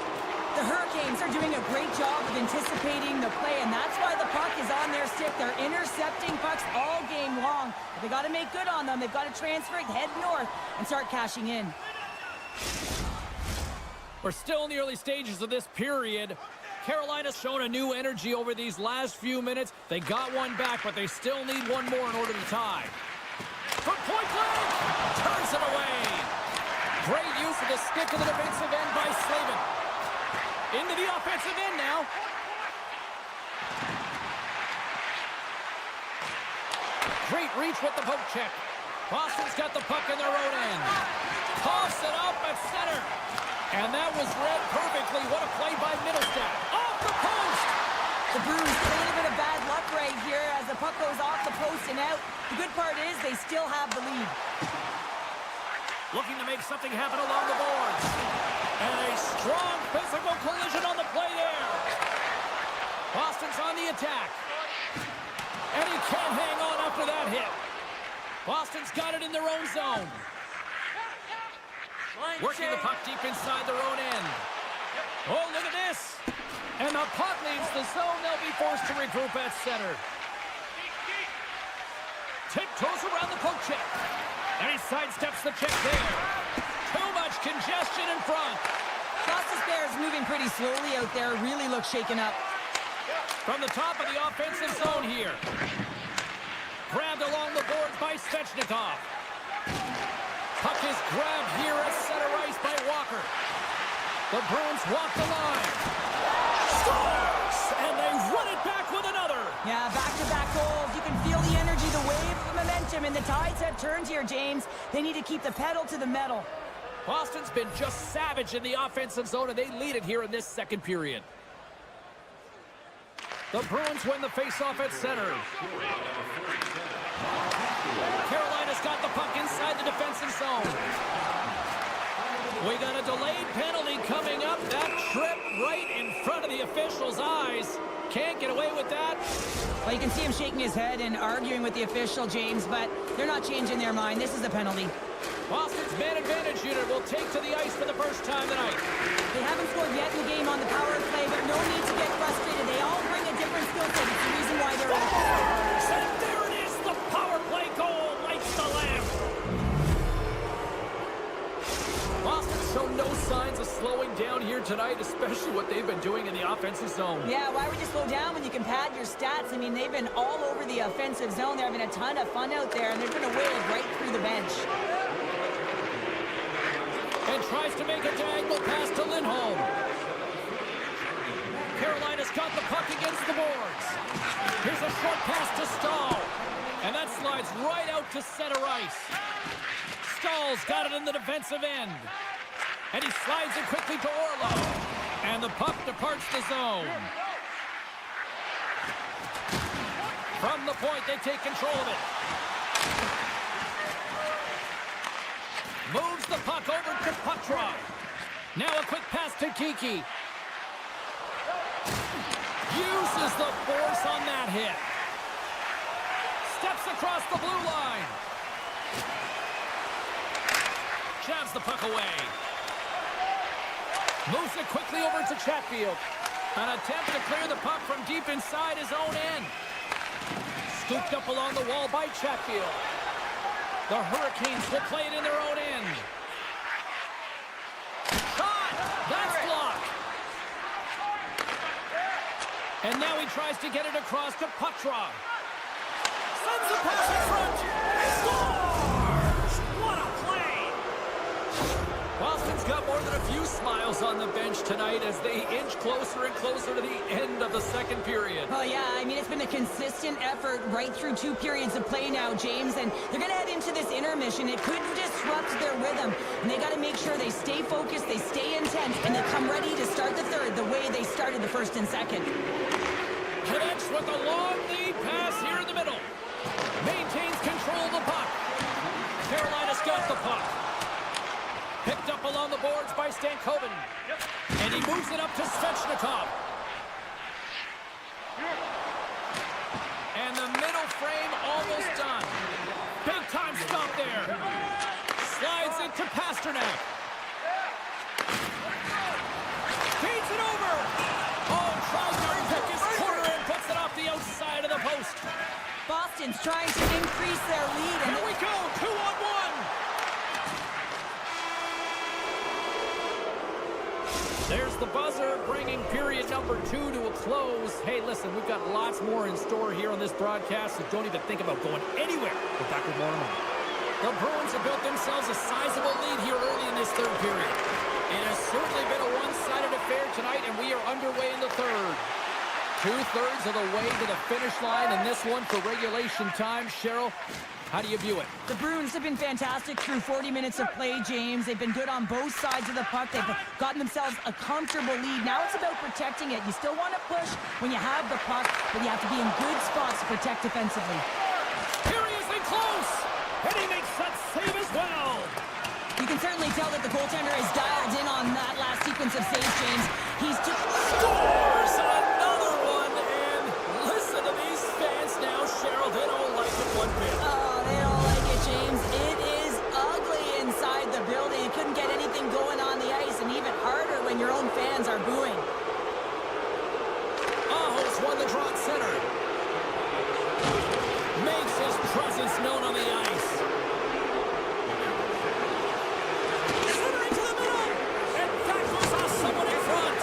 The Hurricanes are doing a great job of anticipating the play, and that's why the puck is on their stick. They're intercepting pucks all game long. But they got to make good on them. They've got to transfer it, head north, and start cashing in. We're still in the early stages of this period. Carolina's shown a new energy over these last few minutes. They got one back, but they still need one more in order to tie. From point blank, turns it away. Great use of the stick to the defensive end by Slavin. Into the offensive end now. Great reach with the poke check. Boston's got the puck in their own end. Toss it up at center. And that was read perfectly. What a play by Middlestat. Off the post! The Bruins get a little bit of bad luck right here as the puck goes off the post and out. The good part is they still have the lead. Looking to make something happen along the boards. And a strong physical collision on the play there. Boston's on the attack. And he can't hang on after that hit. Boston's got it in their own zone. Working the puck deep inside their own end. Oh, look at this. And the puck leaves the zone. They'll be forced to regroup at center. Tiptoes around the poke check. And he sidesteps the check there. Too much congestion in front. Costas Bears moving pretty slowly out there. Really looks shaken up. From the top of the offensive zone here. Grabbed along the boards by Svechnikov. Puck is grabbed here at center ice by Walker. The Bruins walk the line. Scores! And they run it back with another. Yeah, back-to-back goals. You can feel the energy, the wave of momentum, and the tides have turned here, James. They need to keep the pedal to the metal. Boston's been just savage in the offensive zone, and they lead it here in this second period. The Bruins win the faceoff at center. Carolina's got the puck inside the defensive zone. We got a delayed penalty coming up. That trip right in front of the official's eyes. Can't get away with that. Well, you can see him shaking his head and arguing with the official, James, but they're not changing their mind. This is a penalty. Boston's man advantage unit will take to the ice for the first time tonight. They haven't scored yet in the game on the power play, but no need to get frustrated. They all bring a different skill set. It's the reason why they're out. And there it is, the power play goal lights the lamp. Boston's shown no signs of slowing down here tonight, especially what they've been doing in the offensive zone. Yeah, why would you slow down when you can pad your stats? I mean, they've been all over the offensive zone. They're having a ton of fun out there, and they're going to wave right through the bench. And tries to make a diagonal pass to Lindholm. Carolina's got the puck against the boards. Here's a short pass to Stahl. And that slides right out to center ice. Stahl's got it in the defensive end. And he slides it quickly to Orlov. And the puck departs the zone. From the point, they take control of it. Moves the puck over to Petrov. Now a quick pass to Kiki. Uses the force on that hit. Steps across the blue line. Jabs the puck away. Moves it quickly over to Chatfield. An attempt to clear the puck from deep inside his own end. Scooped up along the wall by Chatfield. The Hurricanes will play it in their own end. Shot! That's blocked. And now he tries to get it across to Petrov. Sends the pass in front. Scores! What a play! Boston's got more than a few smiles on the bench tonight as they inch closer and closer to the end of the second period. Oh, yeah, I mean, it's been a consistent effort right through 2 periods of play now, James, and they're going to head into this intermission. It could disrupt their rhythm, and they got to make sure they stay focused, they stay intense, and they come ready to start the third the way they started the first and second. with a long lead pass here in the middle. Maintains control of the puck. Carolina's got the puck. Picked up along the boards by Stankoven. And he moves it up to Svechnikov. And the middle frame almost done. Big time stop there. Slides it to Pasternak. Feeds it over. Oh, tries to pick his corner and puts it off the outside of the post. Boston's trying to increase their lead. And here we go, 2-on-1. There's the buzzer, bringing period number 2 to a close. Hey, listen, we've got lots more in store here on this broadcast, so don't even think about going anywhere. We're back with more in a moment. The Bruins have built themselves a sizable lead here early in this third period. It has certainly been a one-sided affair tonight, and we are underway in the third. 2/3 of the way to the finish line in this one for regulation time. Cheryl, how do you view it? The Bruins have been fantastic through 40 minutes of play, James. They've been good on both sides of the puck. They've gotten themselves a comfortable lead. Now it's about protecting it. You still want to push when you have the puck, but you have to be in good spots to protect defensively. Here he is in close, and he makes that save as well. You can certainly tell that the goaltender is dialed in on that last sequence of saves, James. He's just scores another one, and listen to these fans now, Cheryl. They don't like it one bit. Oh, they don't like it, James. It is ugly inside the building. You couldn't get anything going on the ice, and even harder when your own fans are booing. Aho's won the draw at center. Makes his presence known on the ice. Centering to the middle, and that goes off someone in front.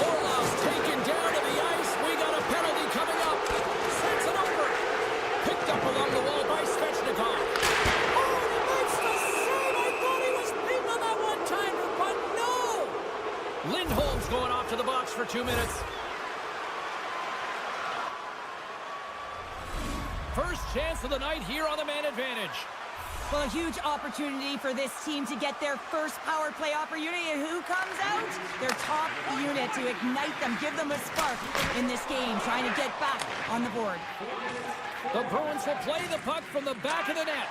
Orlov's taken down to the ice. We got a penalty coming up. Sends it over. Picked up along the wall by Svechnikov. Oh, he makes the save. I thought he was beaten on that one-timer, but no. Lindholm's going off to the box for 2 minutes. First chance of the night here on the man advantage. Well, a huge opportunity for this team to get their first power play opportunity. And who comes out? Their top unit to ignite them, give them a spark in this game, trying to get back on the board. The Bruins will play the puck from the back of the net.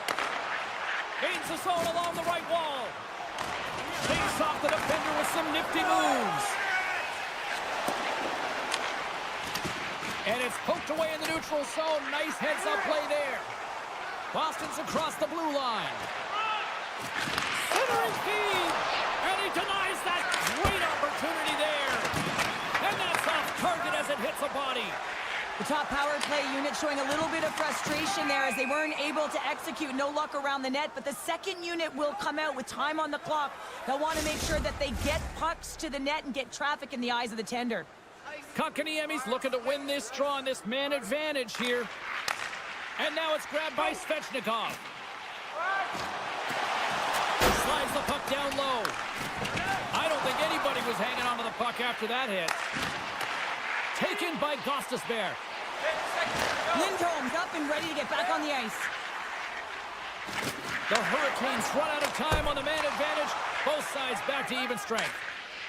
Gains the zone along the right wall. Takes off the defender with some nifty moves. And it's poked away in the neutral zone. Nice heads-up play there. Boston's across the blue line. Centering feed. And he denies that great opportunity there. And that's off target as it hits a body. The top power play unit showing a little bit of frustration there as they weren't able to execute. No luck around the net, but the second unit will come out with time on the clock. They'll want to make sure that they get pucks to the net and get traffic in the eyes of the tender. Kotkaniemi's looking to win this draw on this man advantage here. And now it's grabbed by Svechnikov. Slides the puck down low. I don't think anybody was hanging onto the puck after that hit. Taken by Gostisbehere. Lindholm's up and ready to get back on the ice. The Hurricanes run out of time on the man advantage. Both sides back to even strength.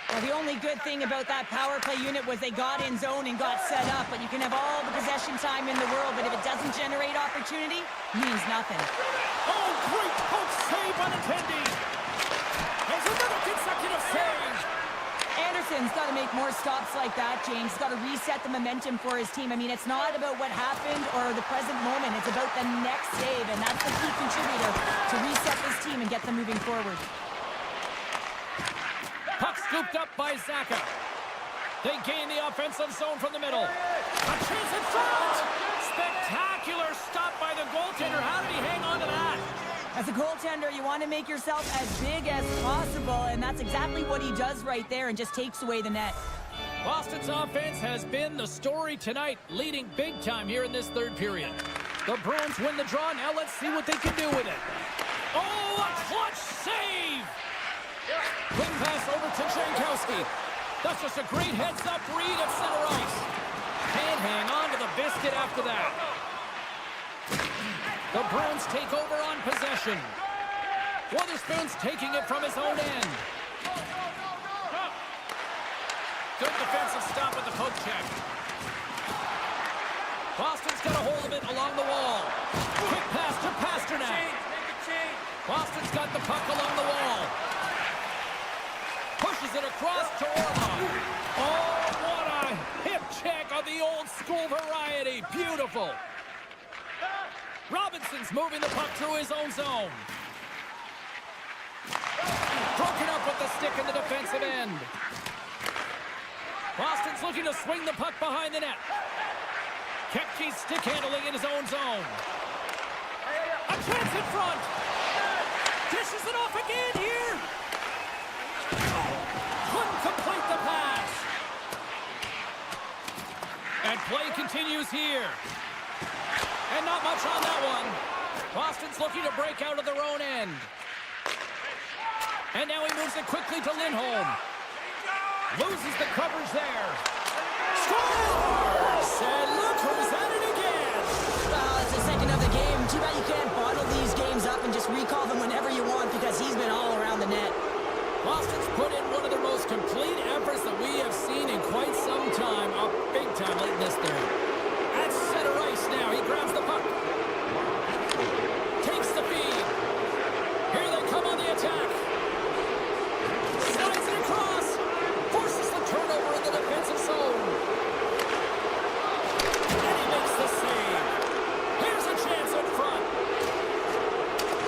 Well, the only good thing about that power play unit was they got in zone and got set up. But you can have all the possession time in the world, but if it doesn't generate opportunity, it means nothing. Oh, great poke save on attendee. There's another consecutive save. Anderson's got to make more stops like that, James. He's got to reset the momentum for his team. I mean, it's not about what happened or the present moment. It's about the next save, and that's the key contributor to reset this team and get them moving forward. Puck scooped up by Zacha. They gain the offensive zone from the middle. A chance in front! Spectacular stop by the goaltender. How did he hang on to that? As a goaltender, you want to make yourself as big as possible, and that's exactly what he does right there and just takes away the net. Boston's offense has been the story tonight, leading big time here in this third period. The Bruins win the draw. Now let's see what they can do with it. Oh, a clutch save! Quick pass over to Jankowski. That's just a great heads-up read at center ice. Can't hang on to the biscuit after that. The Bruins take over on possession. Witherspoon's taking it from his own end. Good defensive stop with the poke check. Boston's got a hold of it along the wall. Quick pass to Pasternak. Boston's got the puck along the wall. Pushes it across to Orlov. Oh, what a hip check on the old school variety. Beautiful. Robinson's moving the puck through his own zone. Broken up with the stick in the defensive end. Boston's looking to swing the puck behind the net. Kepke's stick handling in his own zone. A chance in front. Dishes it off again here. Couldn't complete the pass. And play continues here. And not much on that one. Boston's looking to break out of their own end. And now he moves it quickly to Lindholm. Loses the coverage there. Scores! And look who's at it again. Well, it's the second of the game. Too bad you can't bottle these games up and just recall them whenever you want because he's been all around the net. Boston's put in one of their most complete efforts that we have seen in quite some time. A big time late in this third. At center ice now. He grabs the puck. Takes the feed. Here they come on the attack. Slides it across. Forces the turnover in the defensive zone. And he makes the save. Here's a chance in front.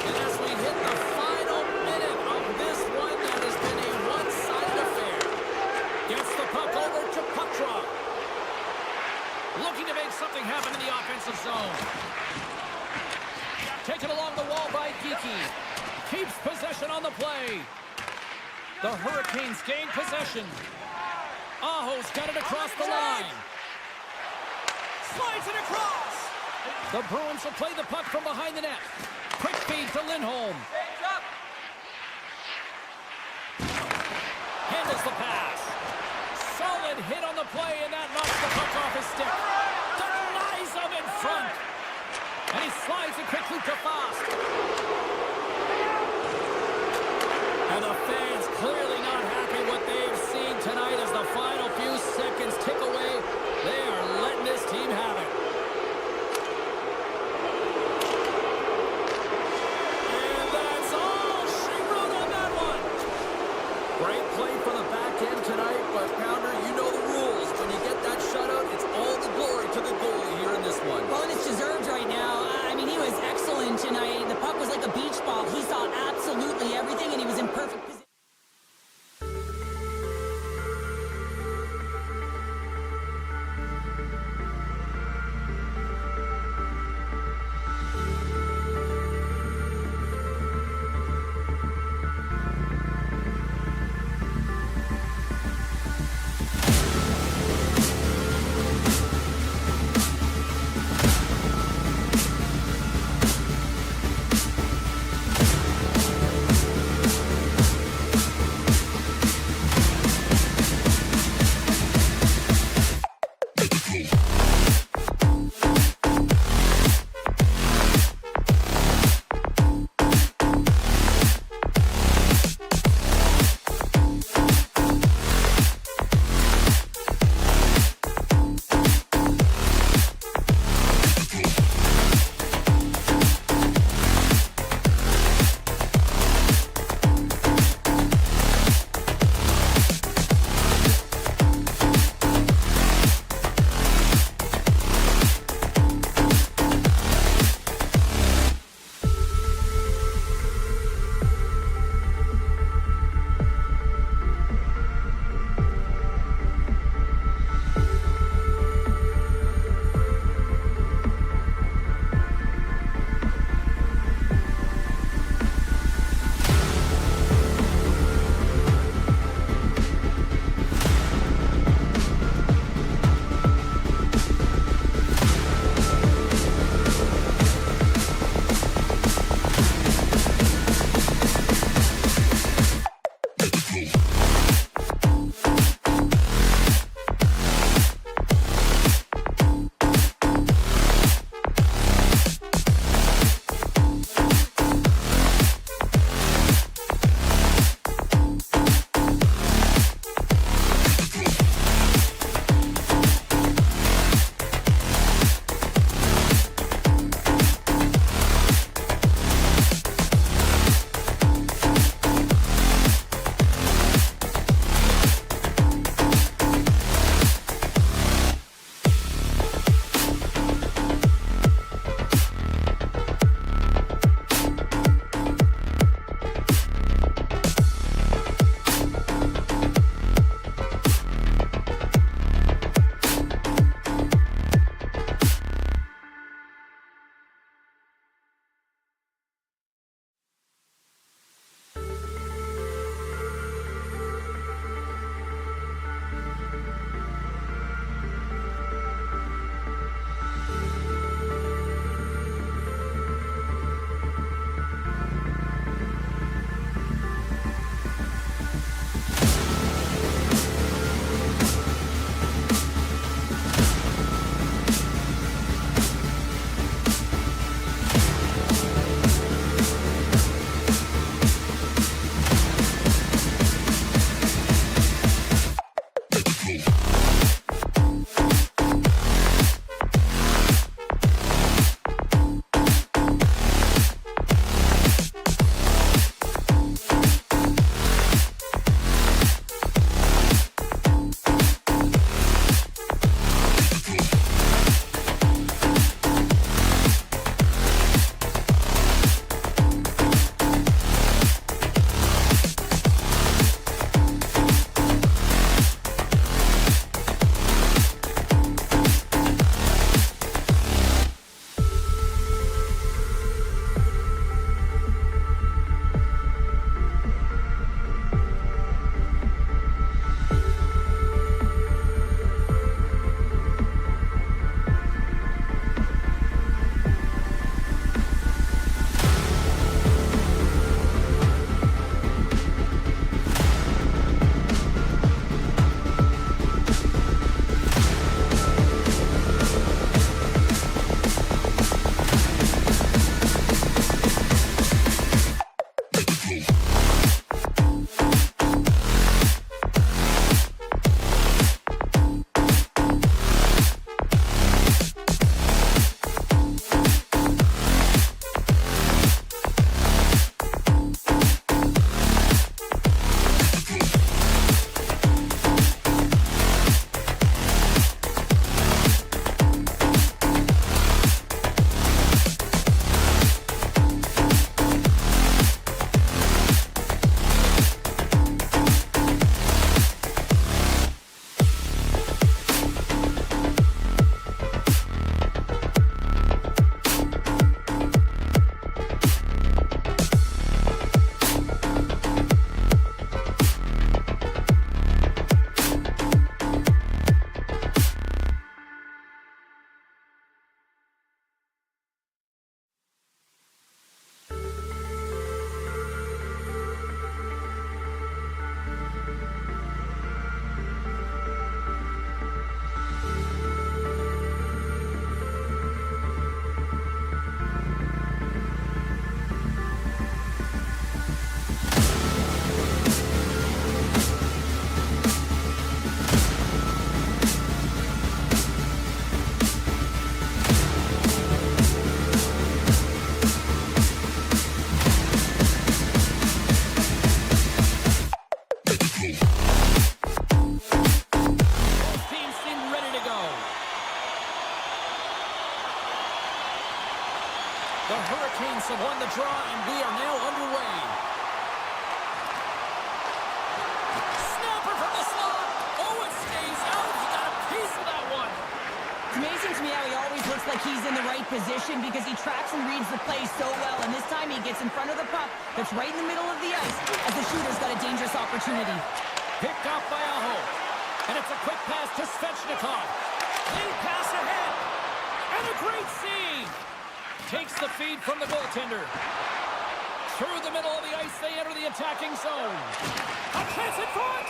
And as we hit the final minute of this one, that has been a one-sided affair. Gets the puck over to Petrov. Looking to make something happen in the offensive zone. Taken along the wall by Geeky. Keeps possession on the play. The Hurricanes gain possession. Aho's got it across the line. Slides it across. The Bruins will play the puck from behind the net. Quick feed to Lindholm. Handles the pass. Solid hit on the play, and that knocks the puck off his stick. Denies him in front. And he slides it quickly to Fast. And the fans clearly not happy what they've seen tonight as the final few seconds tick away. They are letting this team have it. And that's all she wrote on that one. Great play for the back end tonight, but Pounder, you know the rules. When you get that shutout, it's all the glory to the goalie here in this one. Well, and it's deserved right now. I mean, he was excellent tonight. The puck was like a beach ball. He saw absolutely everything, and he was in perfect position. The Hurricanes have won the draw, and we are now underway. Snapper from the slot. Oh, it stays out. He got a piece of that one. It's amazing to me how he always looks like he's in the right position because he tracks and reads the play so well. And this time he gets in front of the puck that's right in the middle of the ice as the shooter's got a dangerous opportunity. Picked off by Aho. And it's a quick pass to Svechnikov. Lead pass ahead. And a great save. Takes the feed from the goaltender. Through the middle of the ice, they enter the attacking zone. A chance in front.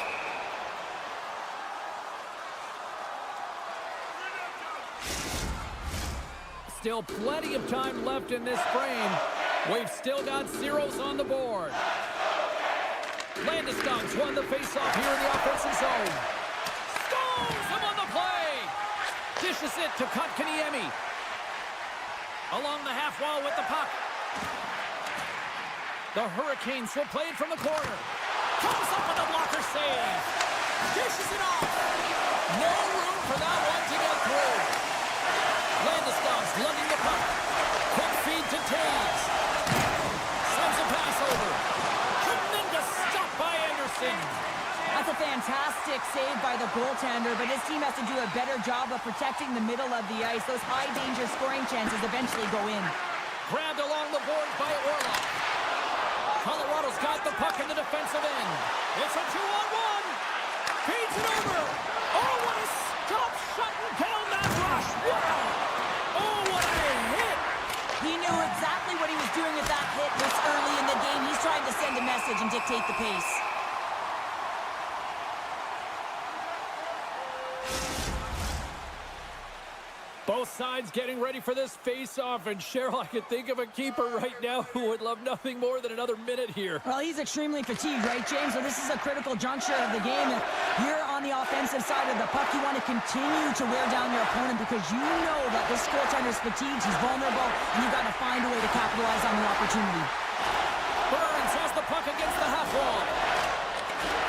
Still plenty of time left in this frame. We've still got zeros on the board. Landeskog's won the faceoff here in the offensive zone. Stones him on the play. Dishes it to Kotkaniemi. Along the half wall with the puck. The Hurricanes will play it from the corner. Comes up with a blocker save. Dishes it off. No room for that one to get through. Landeskog's lugging the puck. Quick feed to Taves. Sends a pass over. Tremendous stop by Anderson. That's a fantastic save by the goaltender, but his team has to do a better job of protecting the middle of the ice. Those high-danger scoring chances eventually go in. Grabbed along the boards by Orlov. Colorado's got the puck in the defensive end. It's a 2-on-1. Feeds it over. Oh, what a stop, shutting down that rush. Wow. Oh, what a hit. He knew exactly what he was doing with that hit this early in the game. He's trying to send a message and dictate the pace. Both sides getting ready for this face-off, and Cheryl, I can think of a keeper right now who would love nothing more than another minute here. Well, he's extremely fatigued, right, James? So this is a critical juncture of the game. And you're on the offensive side of the puck. You want to continue to wear down your opponent because you know that this goaltender's fatigued, he's vulnerable, and you've got to find a way to capitalize on the opportunity. Burns has the puck against the half wall.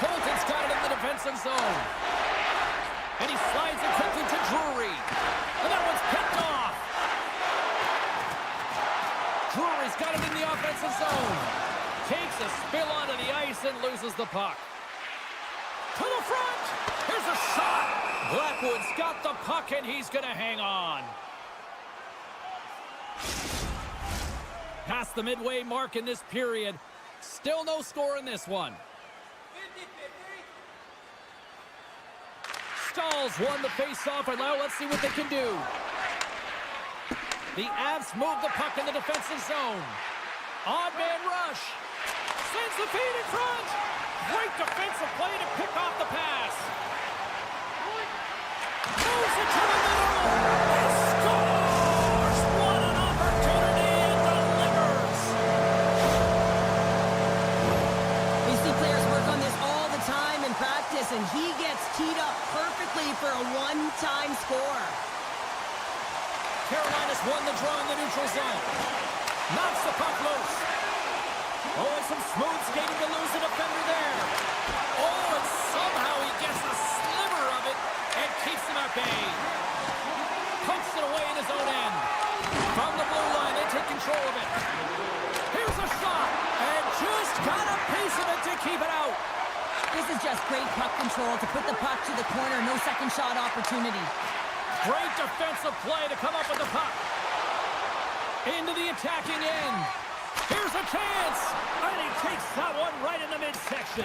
Colton's got it in the defensive zone. And he slides it quickly to Drury. And that one's picked off. Drury's got it in the offensive zone. Takes a spill onto the ice and loses the puck. To the front. Here's a shot. Blackwood's got the puck and he's going to hang on. Past the midway mark in this period. Still no score in this one. Stahls won the face-off, and now let's see what they can do. The Avs move the puck in the defensive zone. Odd man rush. Sends the feed in front. Great defensive play to pick off the pass. Moves it to the middle. And scores! What an opportunity and delivers. We see players work on this all the time in practice, and he gets teed up perfectly for a one-time score. Carolina's won the draw in the neutral zone. Knocks the puck loose. Oh, and some smooth skating to lose a defender there. Oh, and somehow he gets a sliver of it and keeps him at bay. Pumps it away in his own end. From the blue line, they take control of it. Here's a shot, and just got a piece of it to keep it out. This is just great puck control to put the puck to the corner. No second shot opportunity. Great defensive play to come up with the puck. Into the attacking end. Here's a chance. And he takes that one right in the midsection.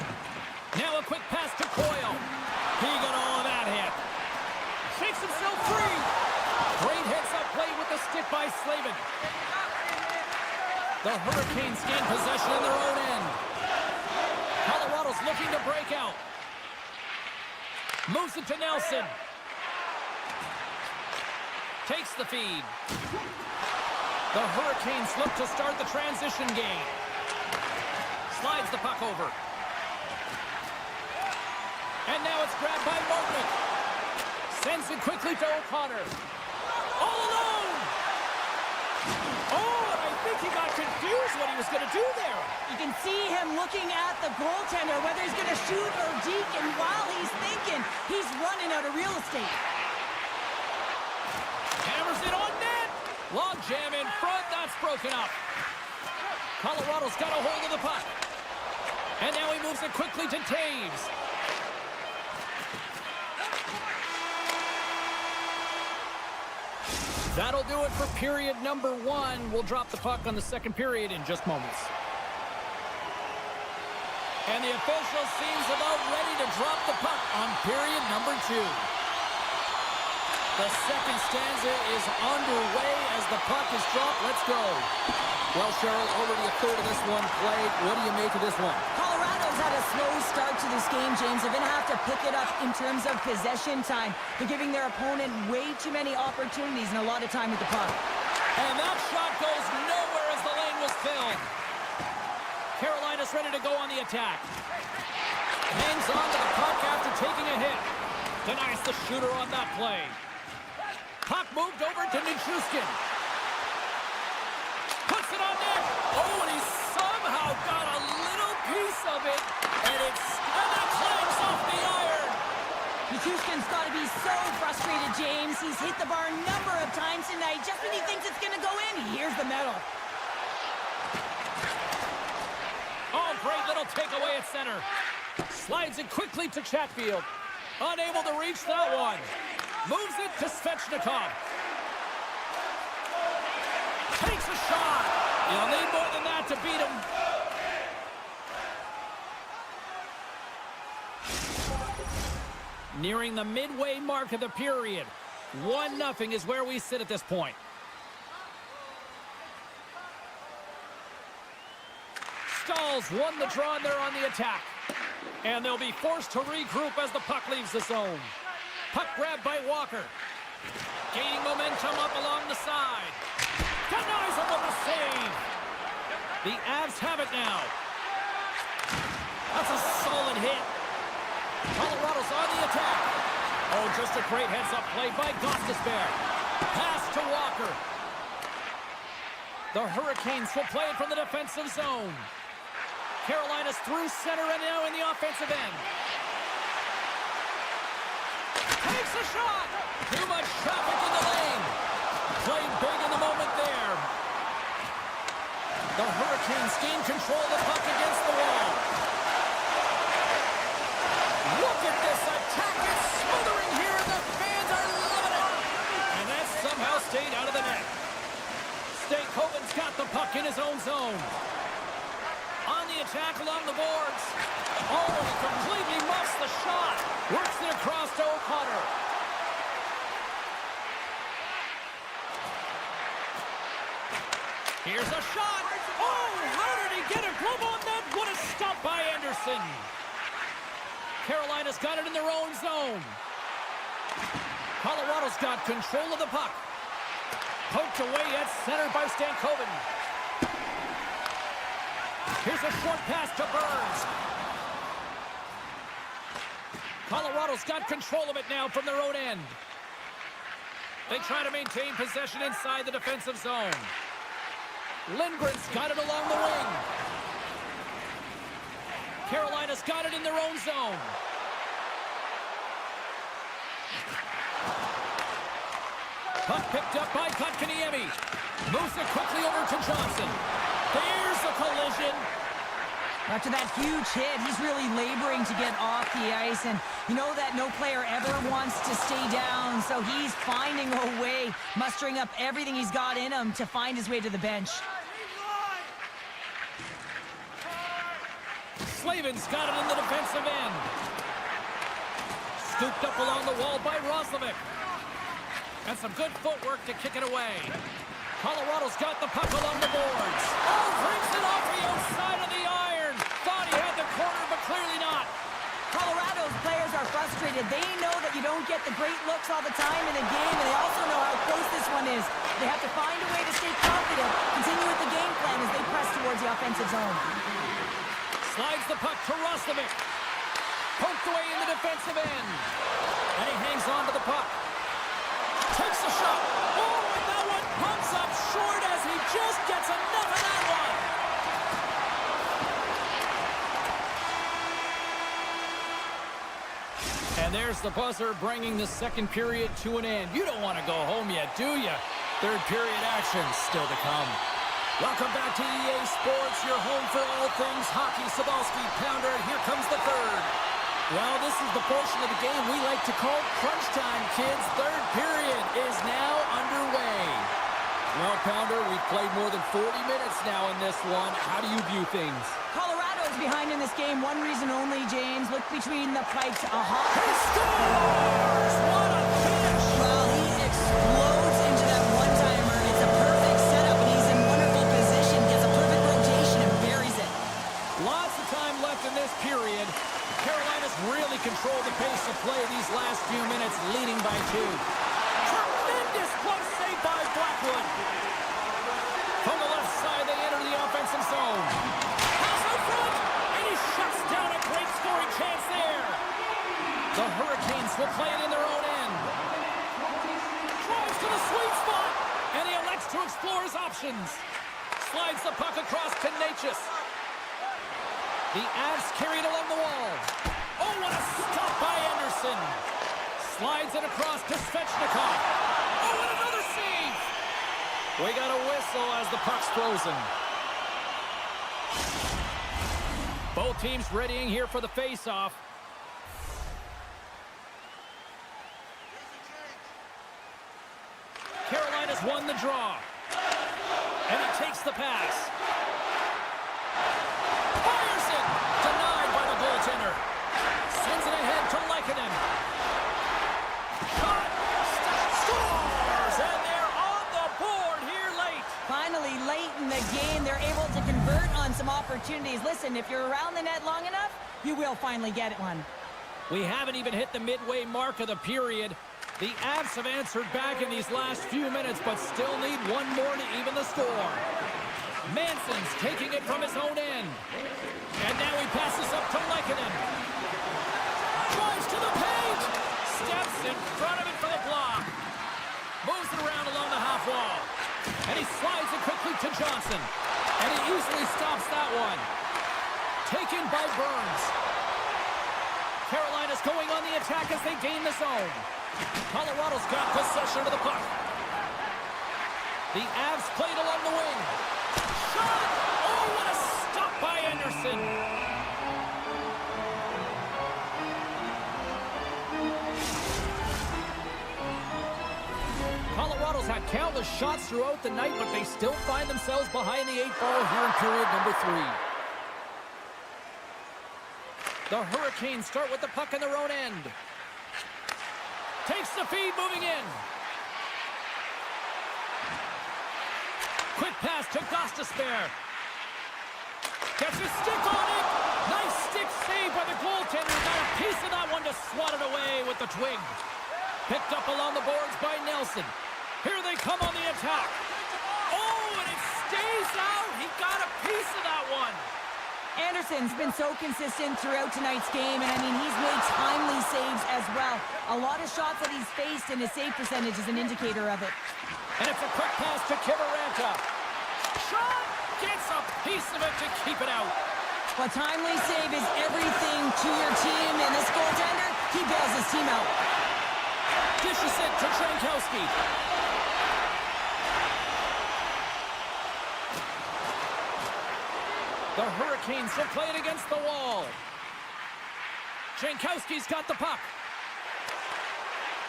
Now a quick pass to Coyle. He got all of that hit. Shakes himself free. Great heads-up play with the stick by Slavin. The Hurricanes gain possession in their own end. Colorado's looking to break out. Moves it to Nelson. Takes the feed. The Hurricanes look to start the transition game. Slides the puck over. And now it's grabbed by Martin. Sends it quickly to O'Connor. All alone! Oh, and I think he got confused what he was going to do there. You can see him looking at the goaltender, whether he's going to shoot or deke, and while he's thinking, he's running out of real estate. Hammers it on net. Long jam in front. that's broken up. Colorado's got a hold of the puck. And now he moves it quickly to Taves. That'll do it for period number 1. We'll drop the puck on the second period in just moments. And the official seems about ready to drop the puck on period number 2. The second stanza is underway as the puck is dropped. Let's go. Well, Cheryl, already a third of this one played. What do you make of this one? Colorado's had a slow start to this game, James. They're going to have to pick it up in terms of possession time. They're giving their opponent way too many opportunities and a lot of time with the puck. And that shot goes nowhere as the lane was filled. Carolina's ready to go on the attack. Hangs on to the puck after taking a hit. Denies the shooter on that play. Puck moved over to Nichushkin. Puts it on net. Oh, and he somehow got a little piece of it. And that climbs off the iron. Nichushkin's got to be so frustrated, James. He's hit the bar a number of times tonight. Just when he thinks it's going to go in, he hears the metal. Oh, great little takeaway at center. Slides it quickly to Chatfield. Unable to reach that one. Moves it to Svechnikov. Takes a shot. You'll need more than that to beat him. Nearing the midway mark of the period. 1-0 is where we sit at this point. Stahls won the draw and they're on the attack. And they'll be forced to regroup as the puck leaves the zone. Puck grabbed by Walker. Gaining momentum up along the side. Denies him with a save. The Avs have it now. That's a solid hit. Colorado's on the attack. Oh, just a great heads-up play by Gostisbehere. Pass to Walker. The Hurricanes will play it from the defensive zone. Carolina's through center and now in the offensive end. Takes a shot. Too much traffic in the lane. Played big in the moment there. The Hurricanes gain control of the puck against the wall. Look at this attack. It's smothering here and the fans are loving it. And that somehow stayed out of the net. Stankoven's got the puck in his own zone. On the attack along the boards. Oh, he completely muffs the shot. Works it across to O'Connor. Here's a shot. Oh, how did he get a glove on that? What a stop by Anderson. Carolina's got it in their own zone. Colorado's got control of the puck. Poked away at center by Stankoven. Here's a short pass to Burns. Colorado's got control of it now from their own end. They try to maintain possession inside the defensive zone. Lindgren's got it along the wing. Carolina's got it in their own zone. Puck picked up by Kotkaniemi. Moves it quickly over to Johnson. There's a collision. After that huge hit, he's really laboring to get off the ice, and you know that no player ever wants to stay down, so he's finding a way, mustering up everything he's got in him to find his way to the bench. Slavin's got it in the defensive end. Scooped up along the wall by Roslovic. And some good footwork to kick it away. Colorado's got the puck along the boards. Oh, brings it off the outside of the iron. Thought he had the corner, but clearly not. Colorado's players are frustrated. They know that you don't get the great looks all the time in a game, and they also know how close this one is. They have to find a way to stay confident, continue with the game plan as they press towards the offensive zone. Slides the puck to Roslovic. Poked away in the defensive end. And he hangs on to the puck. Takes a shot. Oh, and that one pumps up short as he just gets enough of that one. And there's the buzzer bringing the second period to an end. You don't want to go home yet, do you? Third period action still to come. Welcome back to EA Sports, your home for all things hockey. Sabalski, Pounder, and here comes the third. Well, this is the portion of the game we like to call crunch time, kids. Third period is now underway. Well, Pounder, we've played more than 40 minutes now in this one. How do you view things? Colorado's behind in this game. One reason only, James. Look between the pipes. He scores! What a finish! Well, he explodes into that one-timer. It's a perfect setup, and he's in wonderful position. Gets a perfect rotation and buries it. Lots of time left in this period. Carolina's really controlled the pace of play these last few minutes, leading by 2. Tremendous close save by Blackwood. From the left side, they enter the offensive zone. Pass out front, and he shuts down a great scoring chance there. The Hurricanes will play it in their own end. Drives to the sweet spot, and he elects to explore his options. Slides the puck across to Natchez. The Avs carried along the wall. Oh, what a stop by Anderson. Slides it across to Svechnikov. Oh, and another save. We got a whistle as the puck's frozen. Both teams readying here for the face-off. Carolina's won the draw. And he takes the pass. Fires it! Denied by the goaltender. Sends it ahead to Lehkonen. Shot! Scores! And they're on the board here late. Finally, late in the game, they're able to convert on some opportunities. Listen, if you're around the net long enough, you will finally get one. We haven't even hit the midway mark of the period. The Avs have answered back in these last few minutes, but still need one more to even the score. Manson's taking it from his own end. And now he passes up to Lehkonen. Drives to the paint. Steps in front of it for the block. Moves it around along the half wall. And he slides it quickly to Johnson. And he easily stops that one. Taken by Burns. Carolina's going on the attack as they gain the zone. Colorado's got possession of the puck. The Avs played along the wing. Shot! Oh, what a stop by Anderson. Colorado's had countless shots throughout the night, but they still find themselves behind the 8 ball here in period number 3. The Hurricanes start with the puck in their own end. Takes the feed, moving in. Quick pass to Gostisbehere. Gets his stick on it. Nice stick save by the goaltender. Got a piece of that one to swat it away with the twig. Picked up along the boards by Nelson. Here they come on the attack. Oh, and it stays out. He got a piece of that one. Anderson's been so consistent throughout tonight's game, and I mean, he's made timely saves as well. A lot of shots that he's faced, and his save percentage is an indicator of it. And it's a quick pass to Kivaranta. Shot! Gets a piece of it to keep it out. A timely save is everything to your team, and this goaltender, he bails his team out. Dishes it to Jankowski. The Hurricanes will play it against the wall. Jankowski's got the puck.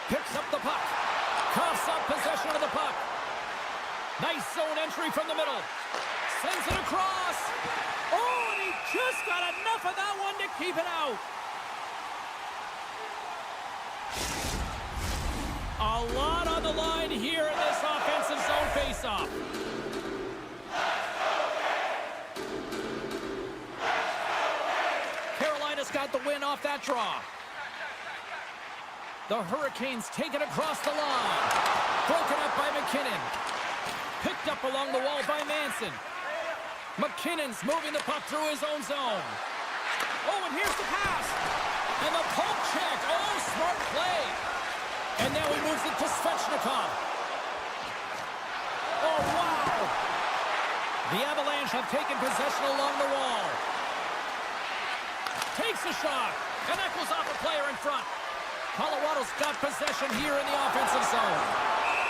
Picks up the puck. Coughs up possession of the puck. Nice zone entry from the middle. Sends it across. Oh, and he just got enough of that one to keep it out. A lot on the line here in this offensive zone faceoff. Carolina's got the win off that draw. The Hurricanes take it across the line. Broken up by McKinnon. Picked up along the wall by Manson. McKinnon's moving the puck through his own zone. Oh, and here's the pass. And the poke check. Oh, smart play. And now he moves it to Svechnikov. Oh, wow. The Avalanche have taken possession along the wall. Takes a shot. And that goes off a player in front. Colorado's got possession here in the offensive zone.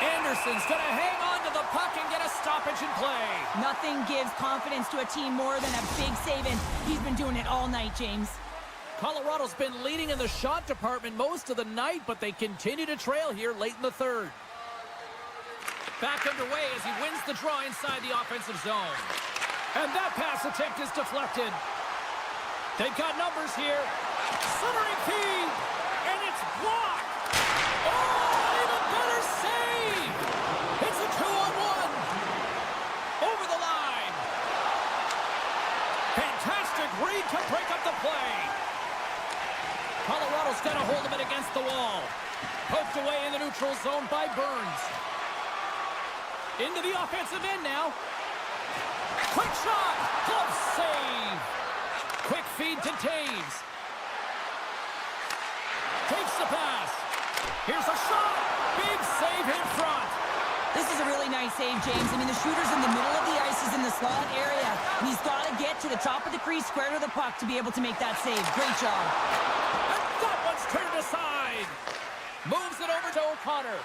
Anderson's going to hang on puck and get a stoppage in play. Nothing gives confidence to a team more than a big save, and he's been doing it all night, James. Colorado's been leading in the shot department most of the night, but they continue to trail here late in the third. Back underway as he wins the draw inside the offensive zone. And that pass attempt is deflected. They've got numbers here. Centering feed, and it's blocked. Oh, even better save. It's a 2-on-1. Over the line. Fantastic read to break up the play. Colorado's got a hold of it against the wall. Poked away in the neutral zone by Burns. Into the offensive end now. Quick shot. Glove save. Quick feed to Taves. Takes the pass. Here's a shot. Big save in front. This is a really nice save, James. I mean, the shooter's in the middle of the ice. He's in the slot area. And he's got to get to the top of the crease, square to the puck to be able to make that save. Great job. And that one's turned aside. Moves it over to O'Connor.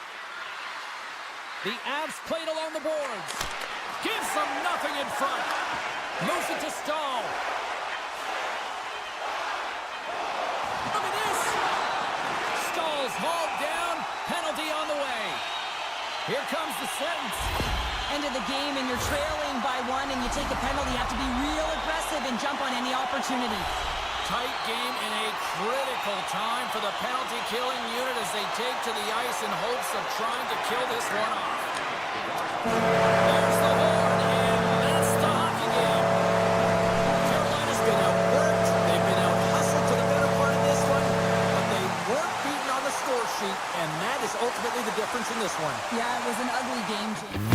The Avs played along the boards. Gives them nothing in front. Moves it to Stahl. Look at this. Stahl's hauled down. Penalty on the way. Here comes the sentence. End of the game, and you're trailing by one, and you take a penalty. You have to be real aggressive and jump on any opportunity. Tight game in a critical time for the penalty-killing unit as they take to the ice in hopes of trying to kill this one off. There's the horn, and that's the hockey game. Carolina's been outworked. They've been out-hustled for the better part of this one, but they weren't beaten on the score sheet, and that is ultimately the difference in this one. Yeah, it was an ugly game, James.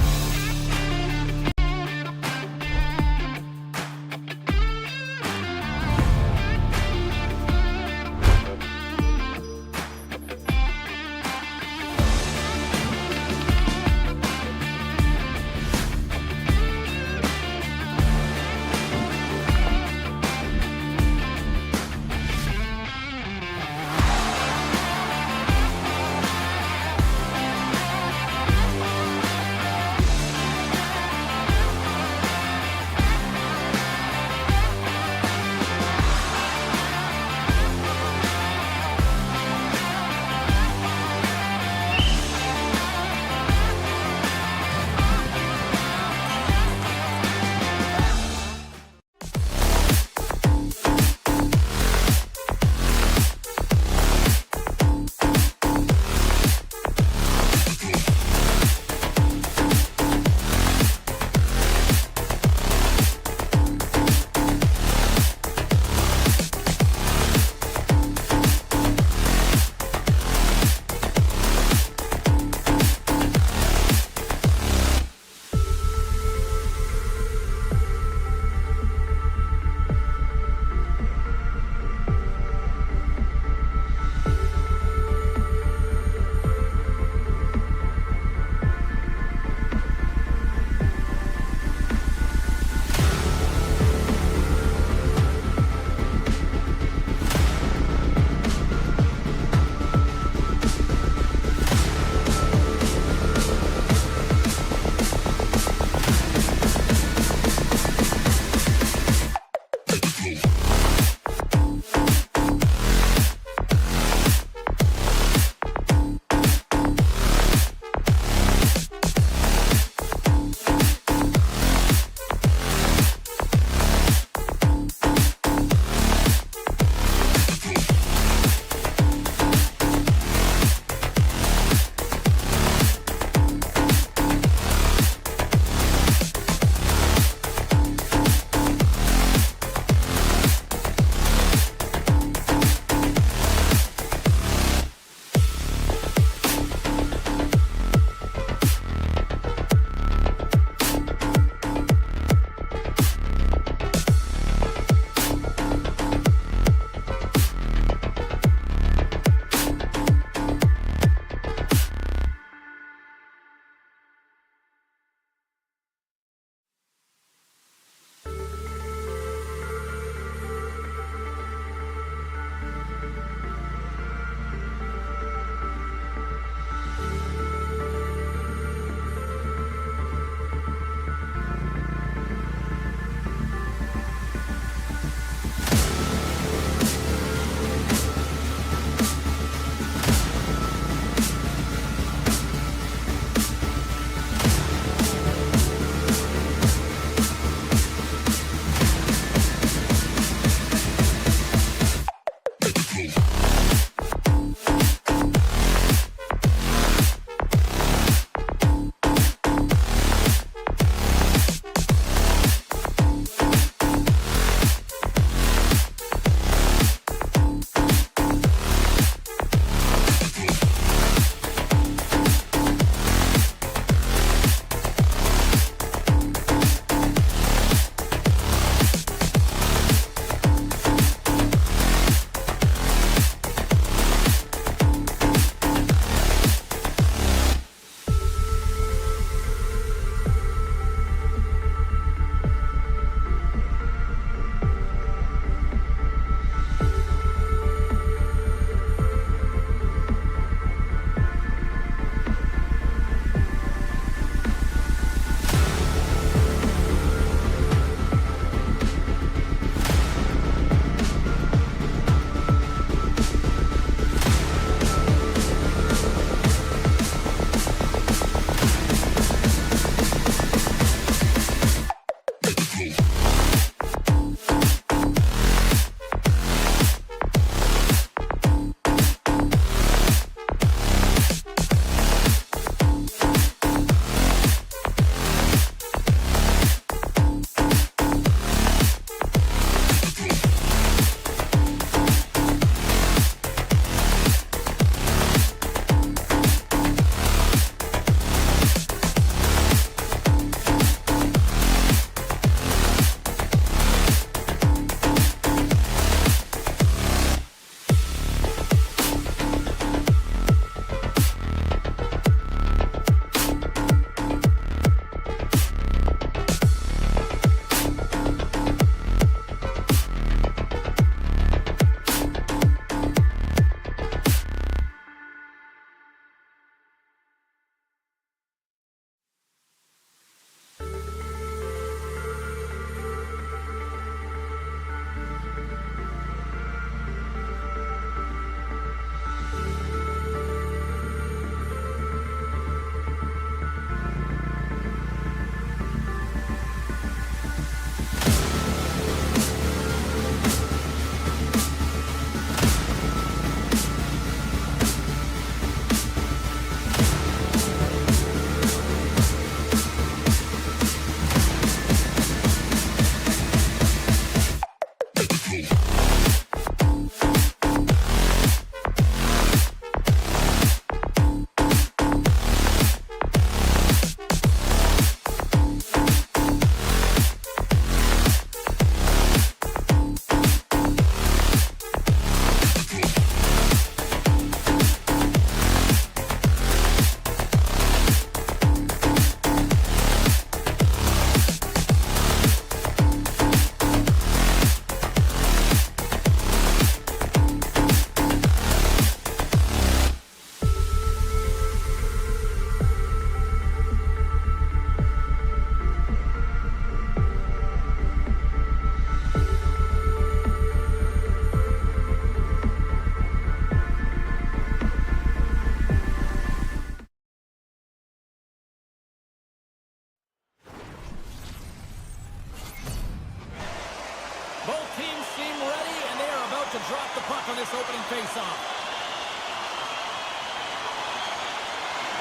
drop the puck on this opening faceoff.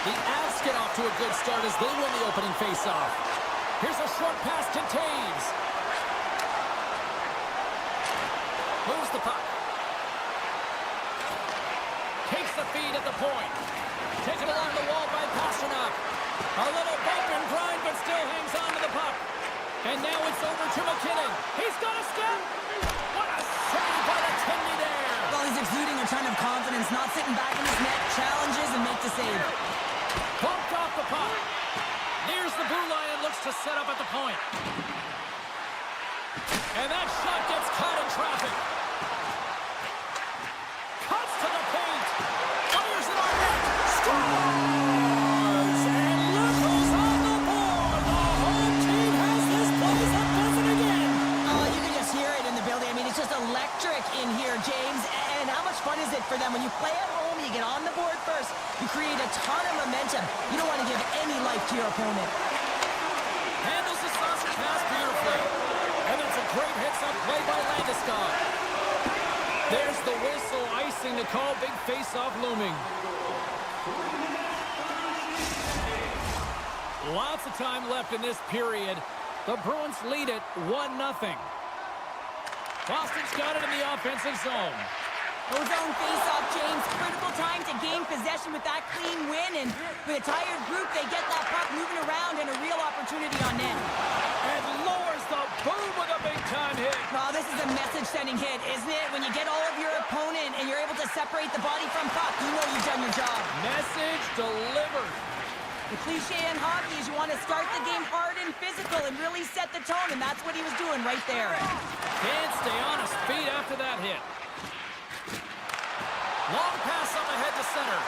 The Avs get off to a good start as they win the opening faceoff. Here's a short pass to Taves. Moves the puck. Takes the feed at the point. Taken along the wall by Pasternak. A little bump and grind, but still hangs on to the puck. And now it's over to McKinnon. He's got a step. What a save by the Tindy there. Well, he's exuding a ton of confidence, not sitting back in his net, challenges and make the save. Bumped off the puck. Nears the blue line and looks to set up at the point. And that shot gets caught in traffic. Cuts to the paint. Fires it on net. Scores! And look who's on the board. The home team has this place up buzzing again. Oh, you can just hear it in the building. I mean, it's just electric in here, James. And how much fun is it for them when you play at home, you get on the board first, you create a ton of momentum. You don't want to give any life to your opponent. Handles the sausage pass beautifully. And it's a great hits-up play by Landeskog. There's the whistle, icing to call, big face-off looming. Lots of time left in this period. The Bruins lead it 1-0. Boston's got it in the offensive zone. Those own face-off, James. Critical time to gain possession with that clean win. And with a tired group, they get that puck moving around and a real opportunity on net. And lowers the boom with a big-time hit. Well, this is a message-sending hit, isn't it? When you get all of your opponent and you're able to separate the body from puck, you know you've done your job. Message delivered. The cliche in hockey is you want to start the game hard and physical and really set the tone, and that's what he was doing right there. Can't stay on his feet after that hit. Long pass up ahead to center.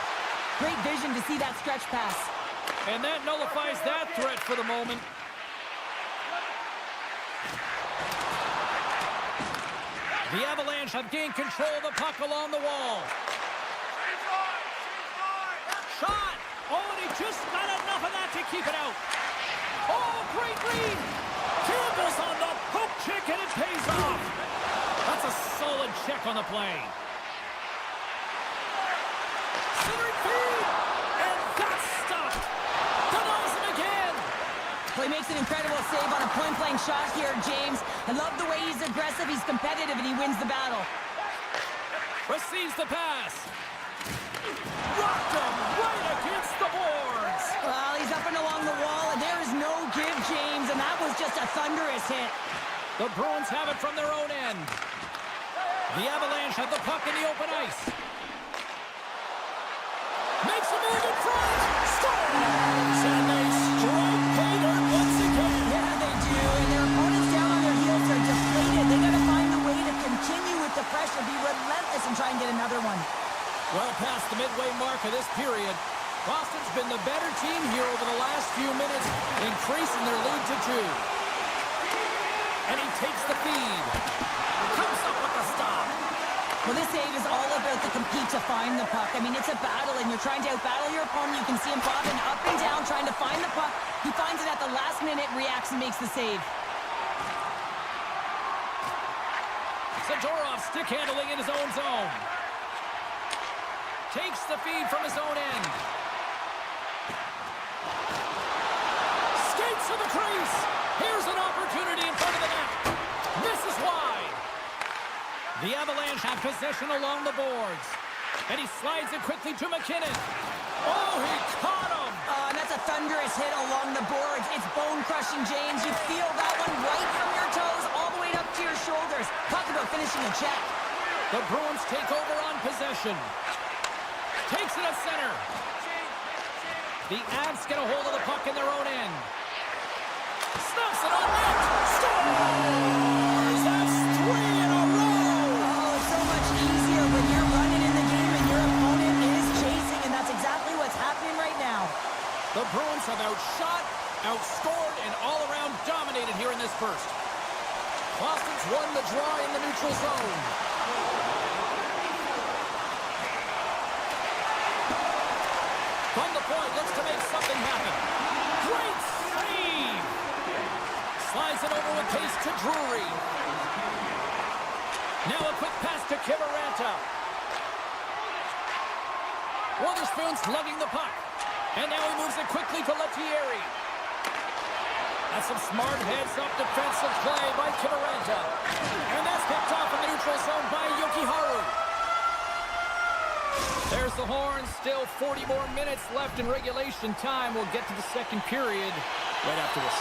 Great vision to see that stretch pass. And that nullifies that threat for the moment. The Avalanche have gained control of the puck along the wall. Shot! Oh, and he just got enough of that to keep it out. Oh, great read! Campbell's on the poke check, and it pays off. That's a solid check on the play. Centering feed! And that's stopped! Denies him again! Well, he makes an incredible save on a point-blank shot here, James. I love the way he's aggressive, he's competitive, and he wins the battle. Receives the pass. Rocked him right against the boards. Well, he's up and along the wall, and there is no give, James, and that was just a thunderous hit. The Bruins have it from their own end. The Avalanche have the puck in the open ice. Makes a move in front. Scores! And they strike pay dirt once again. Yeah, they do. And their opponents down on their heels are deflated. They got to find a way to continue with the pressure, be relentless, and try and get another one. Well past the midway mark of this period, Boston's been the better team here over the last few minutes, increasing their lead to 2. And he takes the feed. Comes up with the stop. Well, this save is all about the compete to find the puck. I mean, it's a battle, and you're trying to outbattle your opponent. You can see him bobbing up and down, trying to find the puck. He finds it at the last minute, reacts, and makes the save. Zadorov stick handling in his own zone. Takes the feed from his own end. Skates to the crease. Here's an opportunity in front of the net. Misses wide. The Avalanche have possession along the boards. And he slides it quickly to McKinnon. Oh, he caught him. And that's a thunderous hit along the boards. It's bone-crushing, James. You feel that one right from your toes all the way up to your shoulders. Talk about finishing a check. The Bruins take over on possession. Takes it at center. The Avs get a hold of the puck in their own end. Snaps it on net. Scores! That's 3 in a row! Oh, so much easier when you're running in the game and your opponent is chasing, and that's exactly what's happening right now. The Bruins have outshot, outscored, and all-around dominated here in this first. Boston's won the draw in the neutral zone. From the point, looks to make something happen. Great save! Slides it over with pace to Drury. Now a quick pass to Kiviranta. Witherspoon's lugging the puck. And now he moves it quickly to Lettieri. That's some smart heads-up defensive play by Kiviranta. And that's picked off in the neutral zone by Jokiharju. There's the horn. Still 40 more minutes left in regulation time. We'll get to the second period right after this.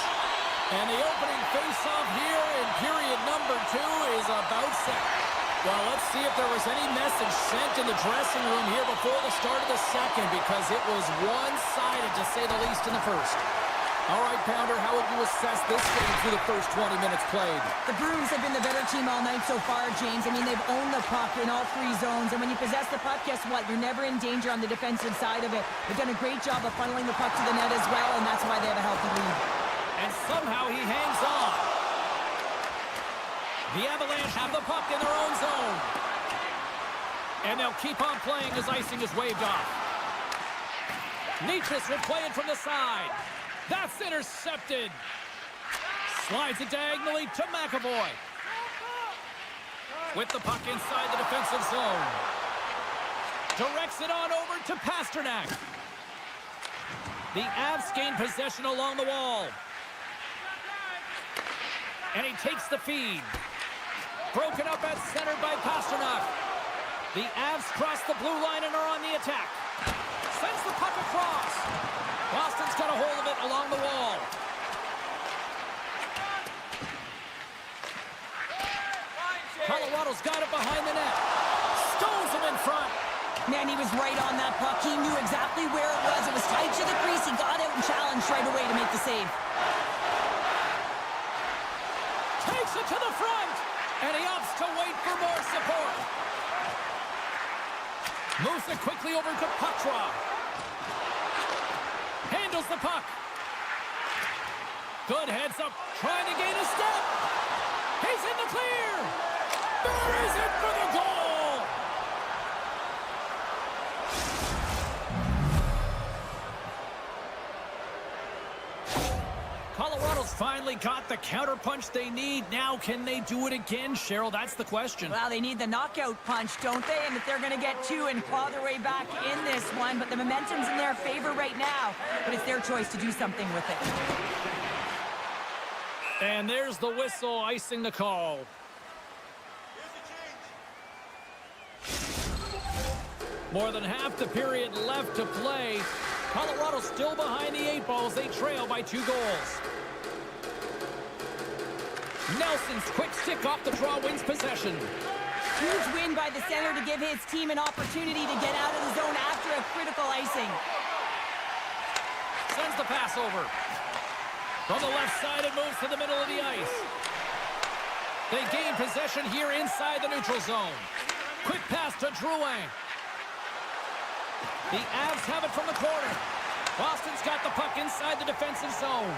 And the opening face-off here in period number 2 is about set. Well, let's see if there was any message sent in the dressing room here before the start of the second, because it was one-sided, to say the least, in the first. All right, Pounder, how would you assess this game through the first 20 minutes played? The Bruins have been the better team all night so far, James. I mean, they've owned the puck in all 3 zones, and when you possess the puck, guess what? You're never in danger on the defensive side of it. They've done a great job of funneling the puck to the net as well, and that's why they have a healthy lead. And somehow he hangs on. The Avalanche have the puck in their own zone. And they'll keep on playing as icing is waved off. Nichas will play it from the side. That's intercepted. Slides it diagonally to McAvoy. With the puck inside the defensive zone. Directs it on over to Pasternak. The Avs gain possession along the wall. And he takes the feed. Broken up at center by Pasternak. The Avs cross the blue line and are on the attack. Sends the puck across. Boston's got a hold of it along the wall. Colorado's got it behind the net. Stones him in front. Man, he was right on that puck. He knew exactly where it was. It was tight to the crease. He got out and challenged right away to make the save. Takes it to the front. And he opts to wait for more support. Moves it quickly over to Patra. Handles the puck. Good heads up, trying to gain a step. He's in the clear. Buries it for the goal. Colorado's finally got the counterpunch they need. Now, can they do it again, Cheryl? That's the question. Well, they need the knockout punch, don't they? And if they're going to get 2 and claw their way back in this one, but the momentum's in their favor right now. But it's their choice to do something with it. And there's the whistle, icing the call. More than half the period left to play. Colorado still behind the 8 balls. They trail by 2 goals. Nelson's quick stick off the draw wins possession. Huge win by the center to give his team an opportunity to get out of the zone after a critical icing. Sends the pass over. From the left side, it moves to the middle of the ice. They gain possession here inside the neutral zone. Quick pass to Drouin. The Avs have it from the corner. Boston's got the puck inside the defensive zone.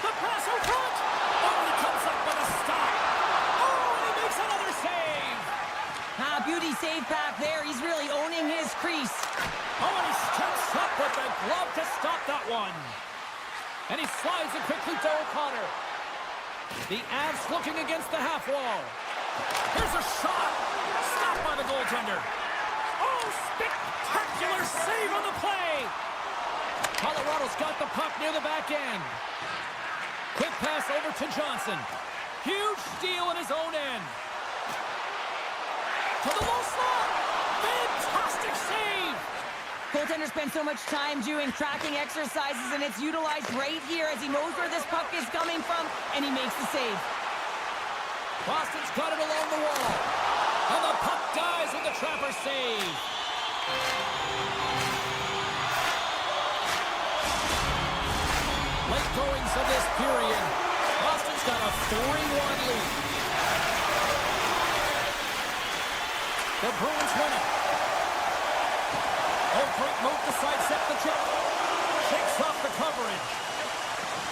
The pass in front. Oh, he comes up with a stop. Oh, and he makes another save. Beauty save back there. He's really owning his crease. Oh, and he steps up with the glove to stop that one. And he slides it quickly to O'Connor. The Avs looking against the half wall. Here's a shot. Stopped by the goaltender. Oh, spectacular save on the play. Colorado's got the puck near the back end. Quick pass over to Johnson. Huge steal in his own end. To the low slot. Fantastic save. Goaltender spends so much time doing tracking exercises, and it's utilized right here as he knows where this puck is coming from, and he makes the save. Boston's got it along the wall. And the puck dies with the trapper save. Late goings of this period. Boston's got a 3-1 lead. The Bruins win it. Oh, great move to sidestep the chip. Shakes off the coverage.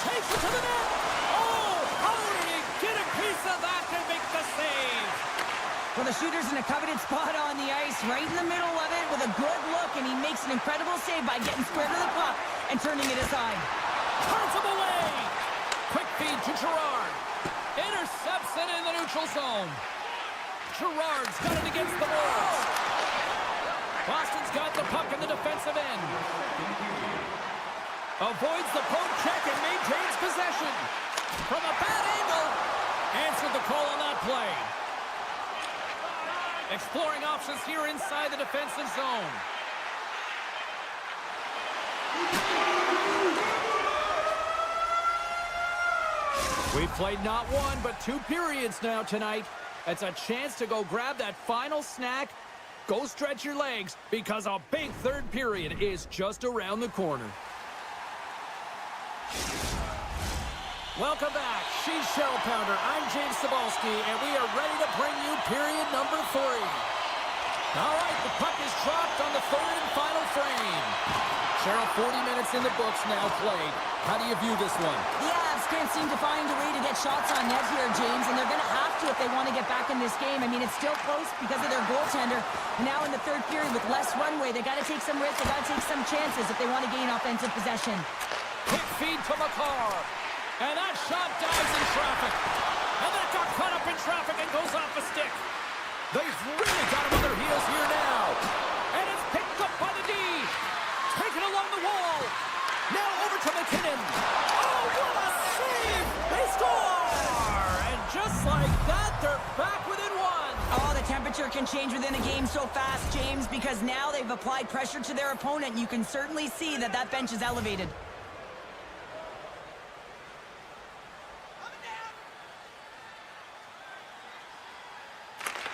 Takes it to the net. Oh, how did he get a piece of that to make the save? Well, the shooter's in a coveted spot on the ice, right in the middle of it with a good look, and he makes an incredible save by getting square to the puck and turning it aside. Turns him away. Quick feed to Girard. Intercepts it in the neutral zone. Girard's got it against the boards. Boston's got the puck in the defensive end. Avoids the poke check and maintains possession. From a bad angle. Answered the call on that play. Exploring options here inside the defensive zone. We've played not one, but 2 periods now tonight. It's a chance to go grab that final snack. Go stretch your legs, because a big third period is just around the corner. Welcome back. She's Cheryl Pounder. I'm James Cebulski, and we are ready to bring you period number 3. All right, the puck is dropped on the third and final frame. Cheryl, 40 minutes in the books now played. How do you view this one? The Avs can't seem to find a way to get shots on net here, James, and they're going to have to if they want to get back in this game. I mean, it's still close because of their goaltender. Now in the third period with less runway, they got to take some risks, they got to take some chances if they want to gain offensive possession. Quick feed to McCarr. And that shot dives in traffic. And that got caught up in traffic and goes off the stick. They've really got him on their heels here now. And it's picked up by the D. Taken along the wall. Now over to McKinnon. Oh, what a save! They score! And just like that, they're back within 1. Oh, the temperature can change within a game so fast, James, because now they've applied pressure to their opponent. You can certainly see that that bench is elevated.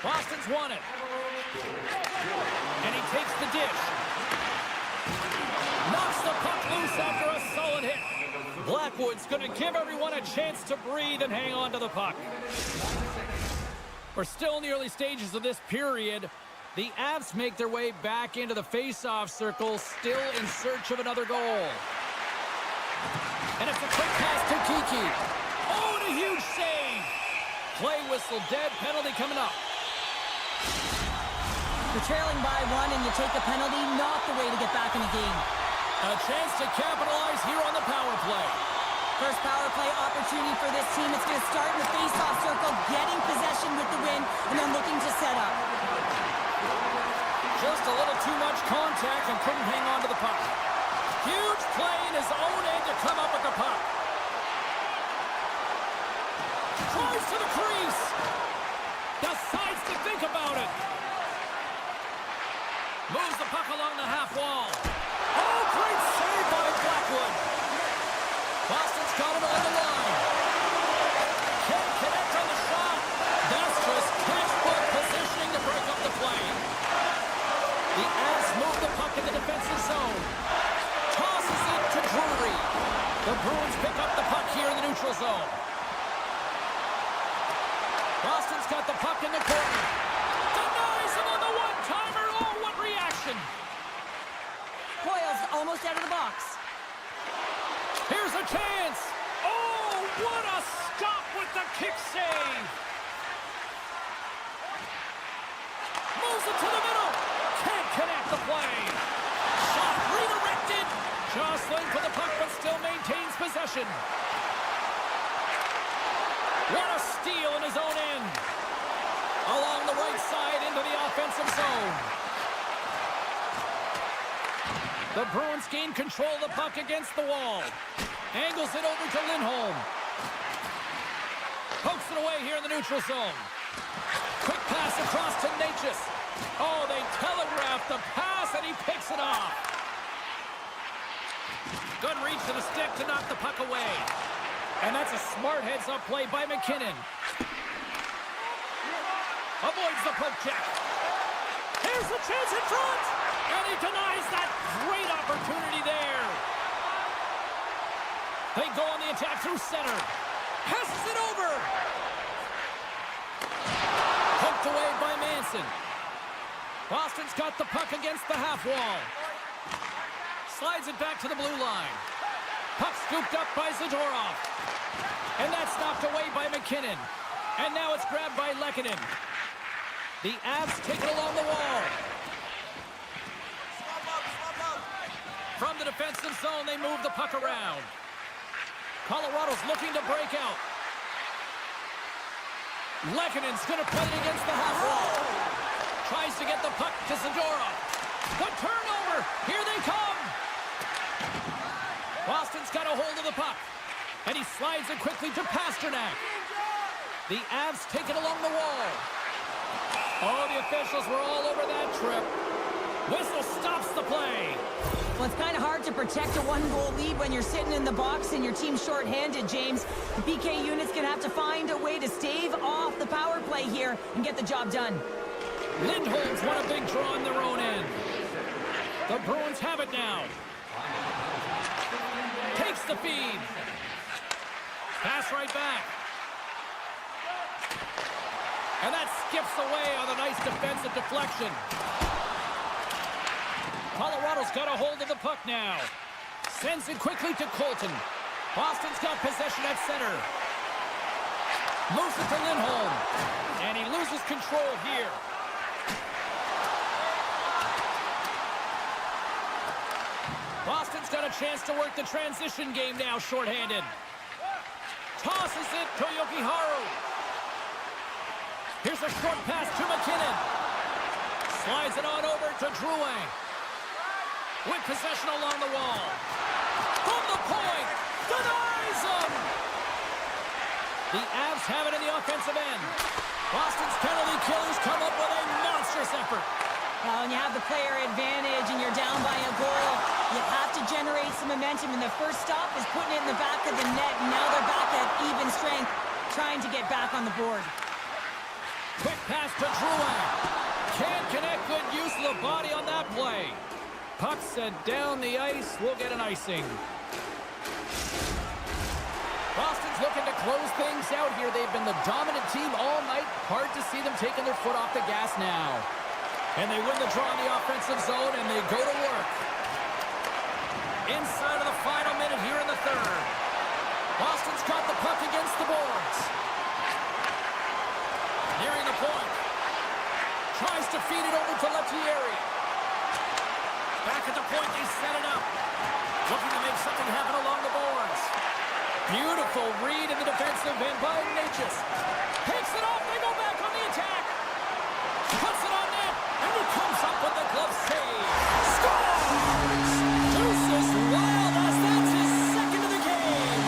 Boston's won it. And he takes the dish. Knocks the puck loose after a solid hit. Blackwood's going to give everyone a chance to breathe and hang on to the puck. We're still in the early stages of this period. The Avs make their way back into the face-off circle, still in search of another goal. And it's a quick pass to Kiki. Oh, and a huge save. Play whistle dead, penalty coming up. You're trailing by 1 and you take a penalty, not the way to get back in the game. A chance to capitalize here on the power play. First power play opportunity for this team. It's going to start in the face-off circle, getting possession with the win, and then looking to set up. Just a little too much contact and couldn't hang on to the puck. Huge play in his own end to come up with the puck. Drives to the crease. Decides to think about it. Moves the puck along the half wall. Oh, great save by Blackwood. Boston's got him on the line. Can't connect on the shot. That's just textbook positioning to break up the play. The Avs move the puck in the defensive zone. Tosses it to Drury. The Bruins pick up the puck here in the neutral zone. Boston's got the puck in the corner. Denies him on the one-timer. Oh, what reaction. Coyle's almost out of the box. Here's a chance. Oh, what a stop with the kick save. Moves it to the middle. Can't connect the play. Shot redirected. Jostling for the puck, but still maintains possession. What a steal in his own end. Along the right side into the offensive zone. The Bruins gain control of the puck against the wall. Angles it over to Lindholm. Pokes it away here in the neutral zone. Quick pass across to Natchez. Oh, they telegraph the pass and he picks it off. Good reach to the stick to knock the puck away. And that's a smart heads-up play by McKinnon. Avoids the poke check. Here's the chance in front. And he denies that great opportunity there. They go on the attack through center. Passes it over. Poked away by Manson. Boston's got the puck against the half wall. Slides it back to the blue line. Puck scooped up by Zadorov. And that's knocked away by McKinnon. And now it's grabbed by Lehkonen. The Avs take it along the wall. From the defensive zone, they move the puck around. Colorado's looking to break out. Lekkonen's going to put it against the half wall. Tries to get the puck to Zadorov. The turnover. Here they come. Boston's got a hold of the puck. And he slides it quickly to Pasternak. The Avs take it along the wall. Oh, the officials were all over that trip. Whistle stops the play. Well, it's kind of hard to protect a one-goal lead when you're sitting in the box and your team's shorthanded, James. The PK unit's going to have to find a way to stave off the power play here and get the job done. Lindholm's won a big draw on their own end. The Bruins have it now. Takes the feed. Pass right back. And that skips away on a nice defensive deflection. Colorado's got a hold of the puck now. Sends it quickly to Colton. Boston's got possession at center. Moves it to Lindholm. And he loses control here. Boston's got a chance to work the transition game now, shorthanded. Tosses it to Jokiharju. Here's a short pass to McKinnon. Slides it on over to Drouin. With possession along the wall. From the point. Denies him. The Avs have it in the offensive end. Boston's penalty killers come up with a monstrous effort. Well, when you have the player advantage and you're down by a goal, you have to generate some momentum. And the first stop is putting it in the back of the net. And now they're back at even strength, trying to get back on the board. Quick pass to Drouin. Can't connect. Good use of the body on that play. Puck sent down the ice. We'll get an icing. Boston's looking to close things out here. They've been the dominant team all night. Hard to see them taking their foot off the gas now. And they win the draw in the offensive zone, and they go to work. Inside of the final minute here in the third. Boston's got the puck against the boards. Nearing the point. Tries to feed it over to Lettieri. Back at the point, they set it up. Looking to make something happen along the boards. Beautiful read in the defensive end by Natchez. Takes it off, they go back on the attack. Puts it on net, and he comes up with the glove save. Scores! Deuces Wild, that's his second of the game.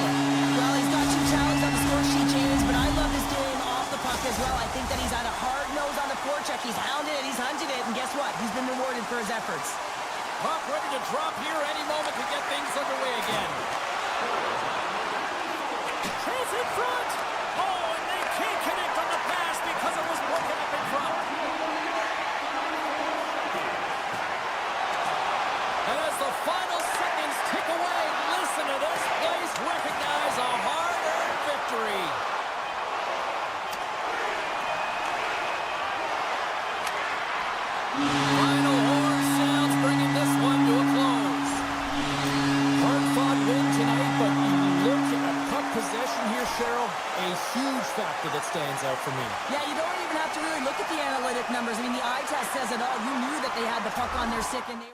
Well, he's got 2 talents on the score sheet, James, but I love his game off the puck as well. I think that he's had a hard nose on the forecheck. He's hounded it, he's hunted it, and guess what? He's been rewarded for his efforts. Puck ready to drop here any moment to get things underway again. Chase in front. Oh, and they can't connect on the pass because it was broken up in front. And as the final seconds tick away, listen to this place recognize a hard-earned victory. Final horn sounds, bringing this one to a close. Hard-fought win tonight, but look at puck possession here, Cheryl. A huge factor that stands out for me. Yeah, you don't even have to really look at the analytic numbers. I mean, the eye test says it all. You knew that they had the puck on their stick, and they...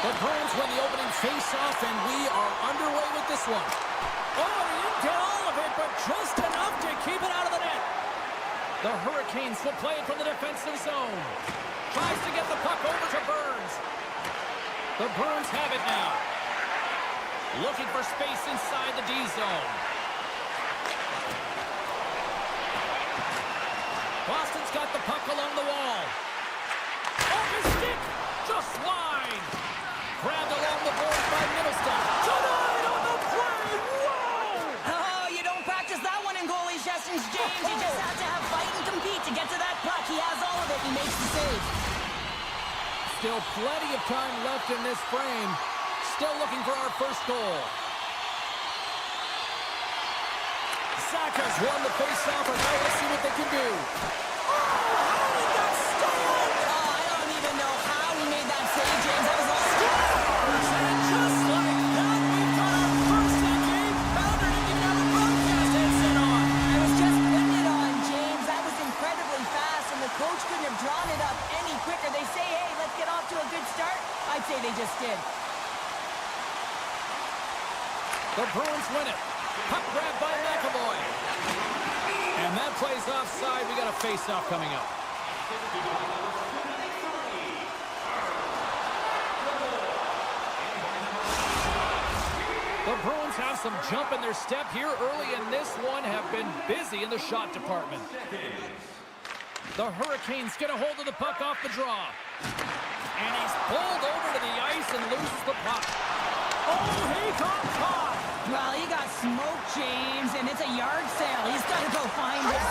The Bruins win the opening face-off, and we are underway with this one. Oh, he didn't get all of it, but just enough to keep it out of the net. The Hurricanes will play it from the defensive zone. Tries to get the puck over to Burns. The Bruins have it now. Looking for space inside the D zone. Boston's got the puck along the wall. Off his stick! Just wide! Grabbed along the board by Middleston. Denied on the play! Whoa! Oh, you don't practice that one in goalie sessions, James. You just have to have fight and compete to get to that puck. He has all of it. He makes the save. Still plenty of time left in this frame. Still looking for our first goal. Saka's won the face-off, and now let's see what they can do. Oh, how did that stay out? Oh, I don't even know how he made that save, James. That was all Scores! And just like that, we've got our first in-game bounder. Didn't even have a broadcast headset on. I was just putting it on, James. That was incredibly fast, and the coach couldn't have drawn it up any quicker. They say, hey, let's get off to a good start. I'd say they just did. The Bruins win it. Puck grabbed by McAvoy. And that plays offside. We got a face-off coming up. The Bruins have some jump in their step here early in this one, have been busy in the shot department. The Hurricanes get a hold of the puck off the draw. And he's pulled over to the ice and loses the puck. Oh, he got caught! Well, he got smoked, James, and it's a yard sale. He's got to go find it.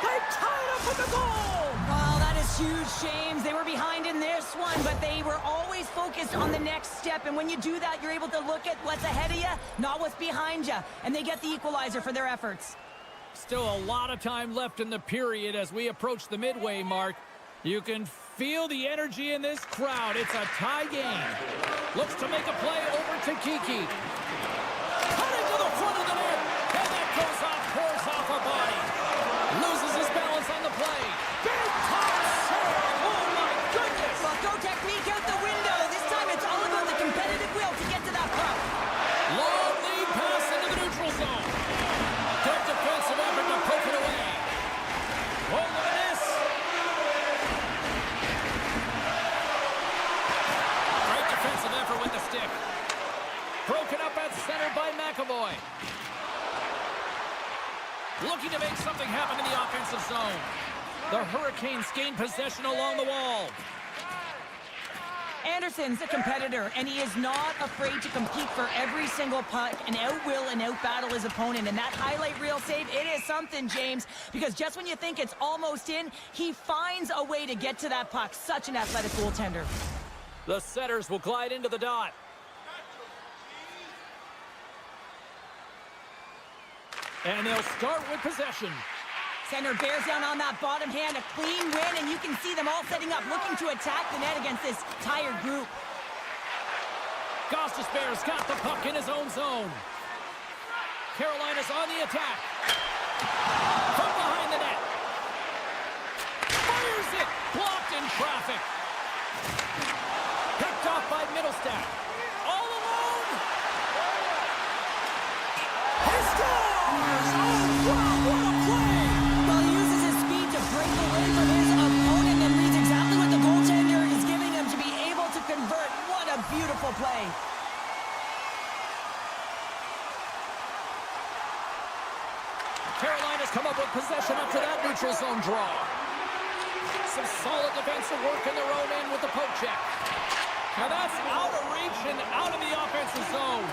They tied up with the goal! Well, that is huge, James. They were behind in this one, but they were always focused on the next step. And when you do that, you're able to look at what's ahead of you, not what's behind you. And they get the equalizer for their efforts. Still a lot of time left in the period as we approach the midway mark. You can feel the energy in this crowd. It's a tie game. Looks to make a play over to Kiki. Cutting to the front of the net. And that goes off, pours off a body. Loses his balance on the play. Big time save. Oh, my goodness. Well, go technique out the window. This time it's all about the competitive will to get to that puck. Long lead pass into the neutral zone. Good defensive effort to poke it away. Oh, look at this. Great defensive effort with the stick. Broken up at center by McAvoy. Looking to make something happen in the offensive zone. The Hurricanes gain possession along the wall. Anderson's a competitor, and he is not afraid to compete for every single puck and out-will and out-battle his opponent. And that highlight reel save, it is something, James, because just when you think it's almost in, he finds a way to get to that puck. Such an athletic goaltender. The setters will glide into the dot. And they'll start with possession. Center bears down on that bottom hand, a clean win, and you can see them all setting up, looking to attack the net against this tired group. Gostisbehere's got the puck in his own zone. Carolina's on the attack. From behind the net. Fires it! Blocked in traffic. Picked off by Middlestat. All alone! He scores! Oh, wow, what a play! Well, he uses his speed to break away from his opponent and reads exactly what the goaltender is giving him to be able to convert. What a beautiful play. Carolina's come up with possession after that neutral zone draw. Some solid defensive work in their own end with the poke check. Now that's out of reach and out of the offensive zone.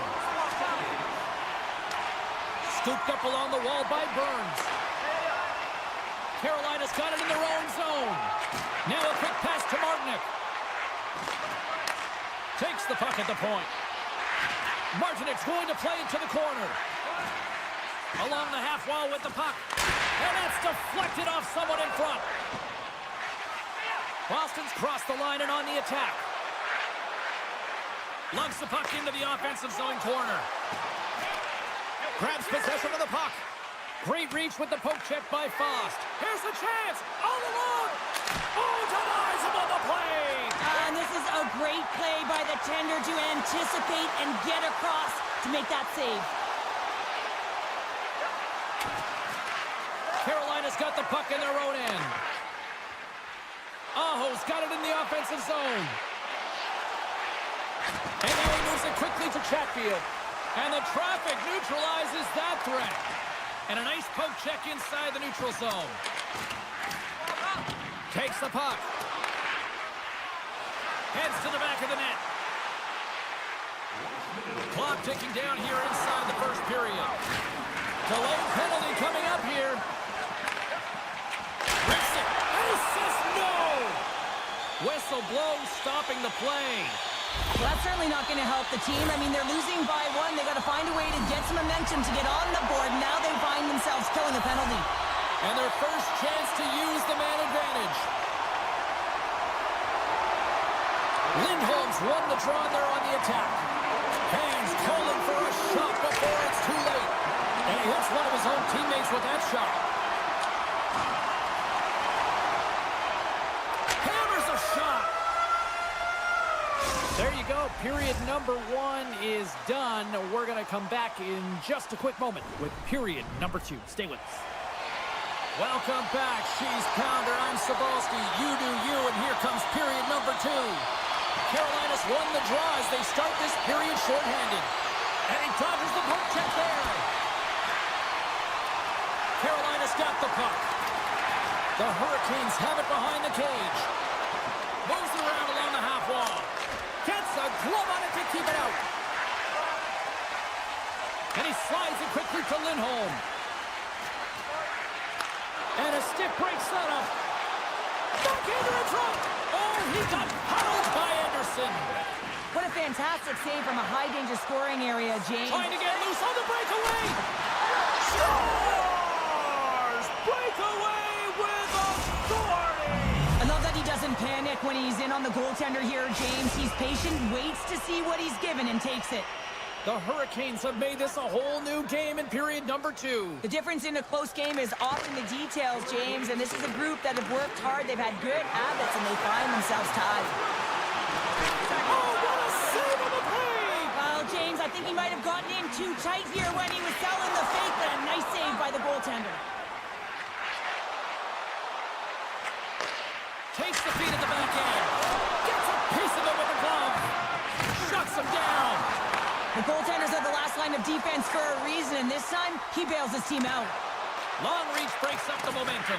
Scooped up along the wall by Burns. Carolina's got it in their own zone. Now a quick pass to Martinick. Takes the puck at the point. Martinick's going to play it to the corner. Along the half wall with the puck. And that's deflected off someone in front. Boston's crossed the line and on the attack. Lugs the puck into the offensive zone corner. Grabs possession of the puck. Great reach with the poke check by Fost. Here's the chance. All alone. Oh, denies him on the play. And this is a great play by the goaltender to anticipate and get across to make that save. Carolina's got the puck in their own end. Aho's got it in the offensive zone. And now he moves it quickly to Chatfield. And the traffic neutralizes that threat. And a nice poke check inside the neutral zone. Takes the puck. Heads to the back of the net. Clock ticking down here inside the first period. Delayed penalty coming up here. Rips it. And he says no. Whistle blows, stopping the play. Well, that's certainly not going to help the team. I mean, they're losing by one. They got to find a way to get some momentum to get on the board. Now they find themselves killing a penalty. And their first chance to use the man advantage. Lindholm's won the draw there on the attack. Haynes calling for a shot before it's too late. And he hits one of his own teammates with that shot. Hammers a shot. There you go. Period number 1 is done. We're going to come back in just a quick moment with period number 2. Stay with us. Welcome back. She's Pounder. I'm Cebulski. You do you. And here comes period number 2. Carolina's won the draw as they start this period shorthanded. And he dodges the poke check there. Carolina's got the puck. The Hurricanes have it behind the cage. Moves it around along the half wall. Gets a glove on it to keep it out. And he slides it quickly to Lindholm. And a stick breaks that up. Backhander in front. Oh, he got pounded by Anderson. What a fantastic save from a high-danger scoring area, James. Trying to get loose on the breakaway. Scores! Breakaway with authority. I love that he doesn't panic when he's in on the goaltender here, James. He's patient, waits to see what he's given, and takes it. The Hurricanes have made this a whole new game in period number 2. The difference in a close game is often the details, James, and this is a group that have worked hard. They've had good habits, and they find themselves tied. Oh, what a save of the play! Well, James, I think he might have gotten in too tight here when he was selling the fake, but a nice save by the goaltender. Takes the feet at the back end. Gets a piece of it with a glove. Shuts him down. The goaltenders are the last line of defense for a reason, and this time, he bails his team out. Long reach breaks up the momentum.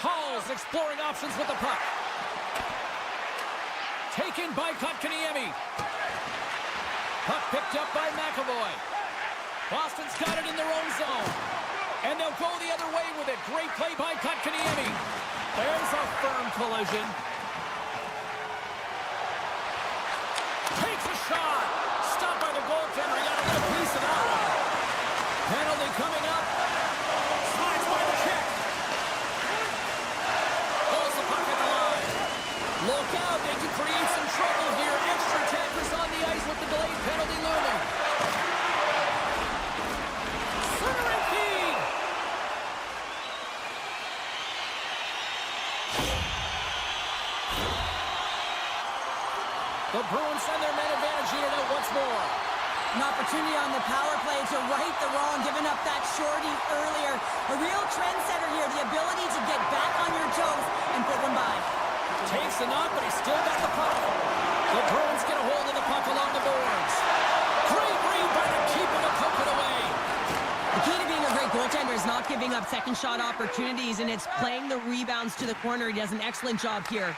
Hall's exploring options with the puck. Taken by Kotkaniemi. Puck picked up by McAvoy. Boston's got it in their own zone. And they'll go the other way with it. Great play by Kotkaniemi. There's a firm collision. Takes a shot. Stopped by the goaltender. He got a little piece of that one. Penalty coming up. Slides by the check. Pulls the puck at the line. Look out. They can create some trouble here. Extra tackers on the ice with the delayed penalty looming. Centering feed. The Bruins send their man advantage unit out once more. An opportunity on the power play to right the wrong, giving up that shorty earlier. A real trendsetter here, the ability to get back on your toes and put them by. Takes the knock, but he's still got the puck. The Bruins get a hold of the puck along the boards. Great read by the keeper to poke it away. The key to being a great goaltender is not giving up second shot opportunities, and it's playing the rebounds to the corner. He does an excellent job here.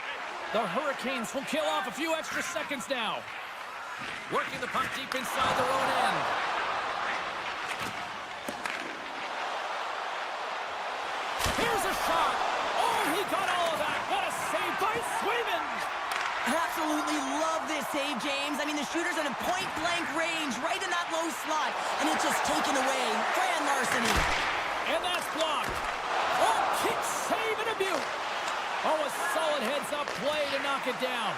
The Hurricanes will kill off a few extra seconds now. Working the puck deep inside their own end. Here's a shot. Oh, he got all of that. What a save by Swayman. I absolutely love this save, James. I mean, the shooter's at a point-blank range, right in that low slot, and it's just taken away. Fran larceny. And that's blocked. Oh, kick save and a beaut. Oh, a solid heads-up play to knock it down.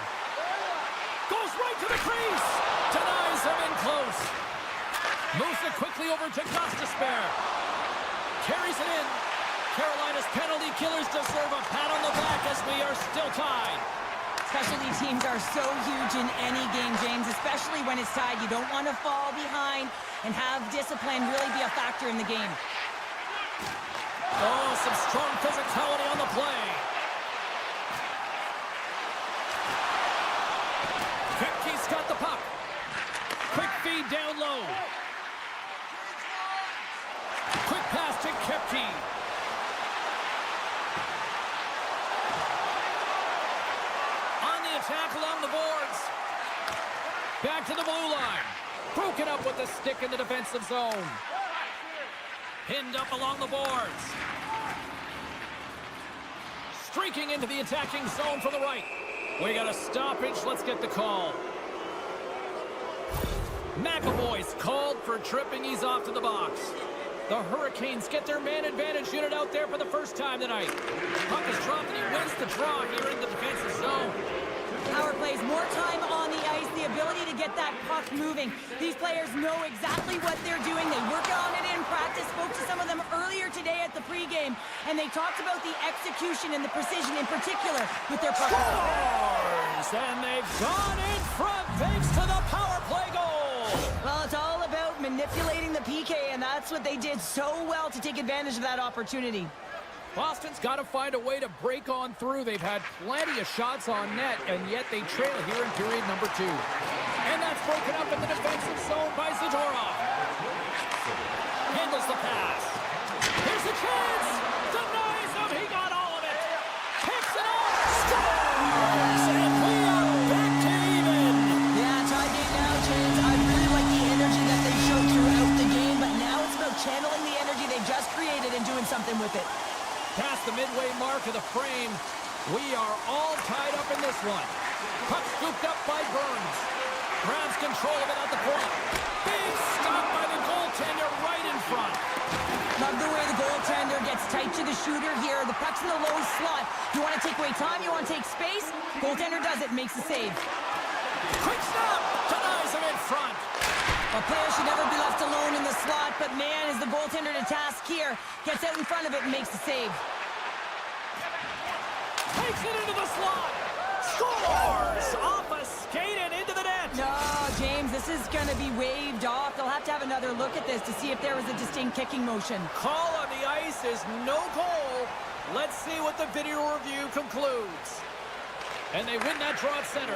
Goes right to the crease. Denies him in close. Moves it quickly over to Gostisbehere. Carries it in. Carolina's penalty killers deserve a pat on the back as we are still tied. It's specialty teams are so huge in any game, James, especially when it's tied. You don't want to fall behind and have discipline really be a factor in the game. Oh, some strong physicality on the play. Kepke's got the puck. Quick feed down low. Quick pass to Kepke. On the attack along the boards. Back to the blue line. Broken up with the stick in the defensive zone. Pinned up along the boards. Streaking into the attacking zone from the right. We got a stoppage. Let's get the call. McAvoy's called for tripping. He's off to the box. The Hurricanes get their man advantage unit out there for the first time tonight. Puck is dropped and he wins the draw here in the defensive zone. Power plays, more time on the ice, the ability to get that puck moving. These players know exactly what they're doing. They work on it in practice. Spoke to some of them earlier today at the pregame, and they talked about the execution and the precision in particular with their puck. Scores! And they've gone in front thanks to the power play goal. Well, it's all about manipulating the PK, and that's what they did so well to take advantage of that opportunity. Boston's got to find a way to break on through. They've had plenty of shots on net, and yet they trail here in period number 2. And that's broken up in the defensive zone by Zadorov. Handles the pass. Here's a chance. Denies him. He got all of it. Picks it up. Scores! And we are back to even. Yeah, tie game now, James. I really like the energy that they showed throughout the game, but now it's about channeling the energy they just created and doing something with it. Past the midway mark of the frame, we are all tied up in this one. Puck scooped up by Burns. Grabs control of it at the point. Big stop by the goaltender right in front. Love the way the goaltender gets tight to the shooter here. The puck's in the low slot. You want to take away time, you want to take space. Goaltender does it, makes the save. Quick stop! Denies him in front. A player should never be left alone in the slot, but man, is the goaltender to task here. Gets out in front of it and makes the save. Takes it into the slot. Scores! Off a skate and into the net. No, James, this is going to be waved off. They'll have to have another look at this to see if there was a distinct kicking motion. Call on the ice is no goal. Let's see what the video review concludes. And they win that draw at center.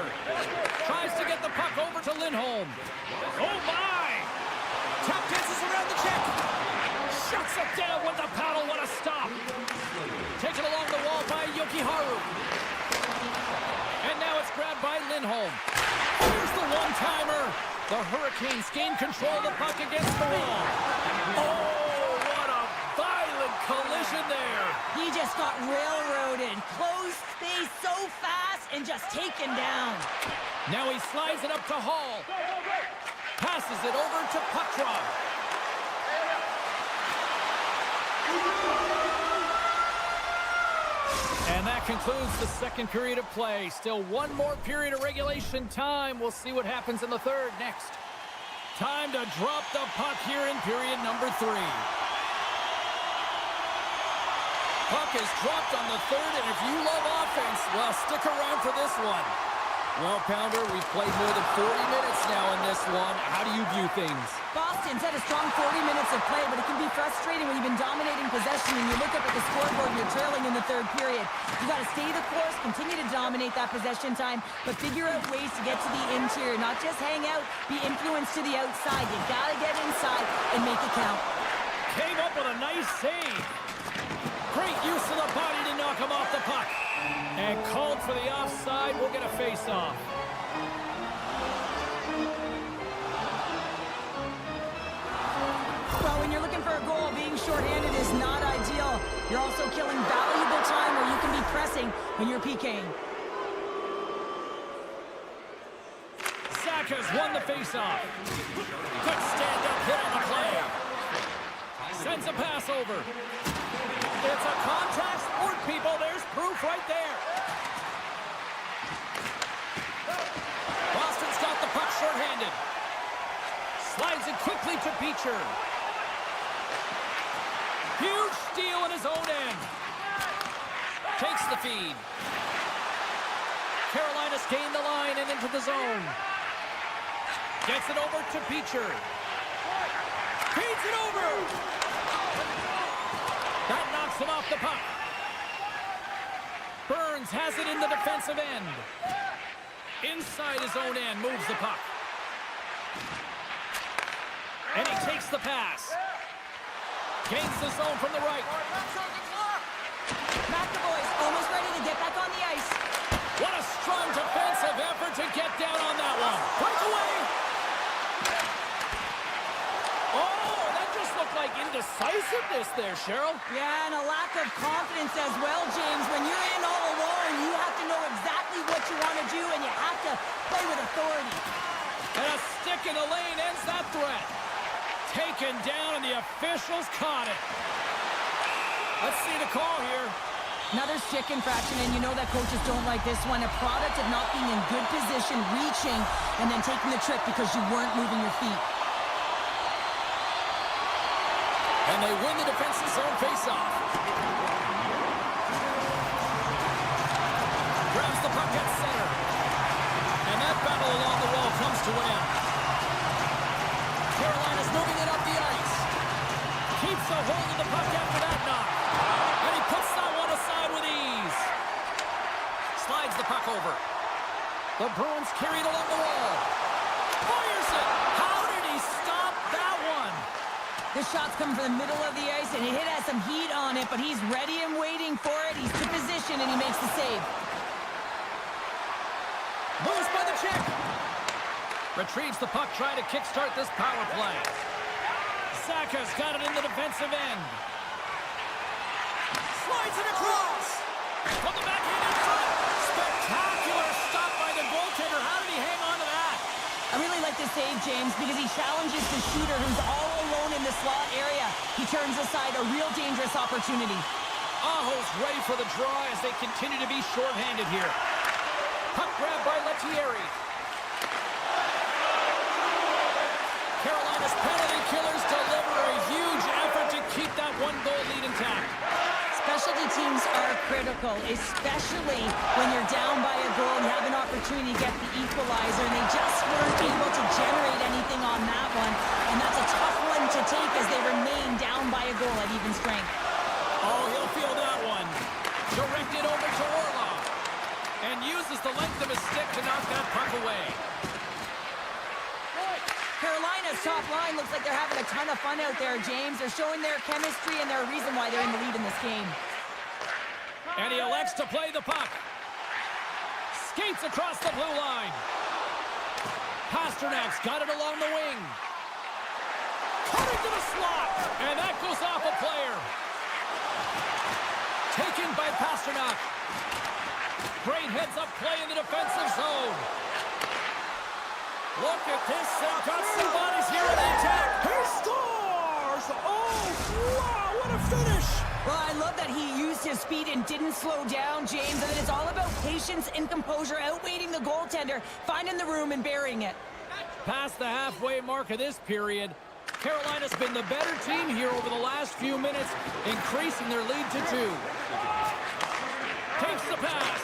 Tries to get the puck over to Lindholm. Oh, my! Tap dances around the check. Shuts it down with the paddle. What a stop. Taken along the wall by Yokiharu. And now it's grabbed by Lindholm. Here's the one-timer. The Hurricanes gain control of the puck against the wall. Oh, what a violent collision there. He just got railroaded. Closed space so fast and just taken down. Now he slides it up to Hall. Passes it over to Putrov. And that concludes the second period of play. Still one more period of regulation time. We'll see what happens in the third next. Time to drop the puck here in period number 3. Puck is dropped on the third, and if you love offense, well, stick around for this one. Well, Pounder, we've played more than 40 minutes now in this one. How do you view things? Boston's had a strong 40 minutes of play, but it can be frustrating when you've been dominating possession and you look up at the scoreboard and you're trailing in the third period. You got to stay the course, continue to dominate that possession time, but figure out ways to get to the interior, not just hang out, be influenced to the outside. You got to get inside and make it count. Came up with a nice save. Great use of the body to knock him off the puck. And called for the offside. We'll get a face-off. Well, when you're looking for a goal, being shorthanded is not ideal. You're also killing valuable time where you can be pressing when you're PKing. Saka's won the face-off. Good stand-up hit on the play. Sends a pass over. It's a contact sport, people. There's proof right there. Boston's got the puck short-handed. Slides it quickly to Beecher. Huge steal in his own end. Takes the feed. Carolina's gained the line and into the zone. Gets it over to Beecher. Feeds it over. That knocks him off the puck. Burns has it in the defensive end. Inside his own end, moves the puck. And he takes the pass. Gains the zone from the right. McAvoy's almost ready to get back on the ice. What a strong defensive effort to get down on that one. Breakaway. Oh, that just looked like indecisiveness there, Cheryl. Yeah, and a lack of confidence as well, James. When you're in all alone, you have to know exactly what you want to do, and you have to play with authority. And a stick in the lane ends that threat. Taken down, and the officials caught it. Let's see the call here. Another stick infraction, and you know that coaches don't like this one. A product of not being in good position, reaching, and then taking the trick because you weren't moving your feet. And they win the defensive zone faceoff. Grabs the puck at center. And that battle along the wall comes to an end. Carolina's moving it up the ice. Keeps a hold of the puck after that knock. And he puts that one aside with ease. Slides the puck over. The Bruins carry it along the wall. Fires it. How did he stop that one? The shot's coming from the middle of the ice, and it has some heat on it, but he's ready and waiting for it. He's to position, and he makes the save. Moves by the check. Retrieves the puck, trying to kickstart this power play. Saka's got it in the defensive end. Slides it across. From the backhand in front. Spectacular stop by the goaltender. How did he hang on to that? I really like this save, James, because he challenges the shooter who's all alone in the slot area. He turns aside a real dangerous opportunity. Aho's ready for the draw as they continue to be shorthanded here. Puck grab by Lettieri. Carolina's penalty killers deliver a huge effort to keep that one-goal lead intact. Specialty teams are critical, especially when you're down by a goal and you have an opportunity to get the equalizer, and they just weren't able to generate anything on that one, and that's a tough one to take as they remain down by a goal at even strength. Oh, he'll feel that one. Directed over to Orlov, and uses the length of his stick to knock that puck away. Carolina's top line looks like they're having a ton of fun out there, James. They're showing their chemistry, and they're a reason why they're in the lead in this game. And he elects to play the puck. Skates across the blue line. Pasternak's got it along the wing. Cut into the slot. And that goes off a player. Taken by Pasternak. Great heads-up play in the defensive zone. Look at this. They've got some bodies here in the attack. He scores! Oh, wow, what a finish! Well, I love that he used his speed and didn't slow down, James, and that it's all about patience and composure, outweighing the goaltender, finding the room and burying it. Past the halfway mark of this period, Carolina's been the better team here over the last few minutes, increasing their lead to 2. Takes the pass.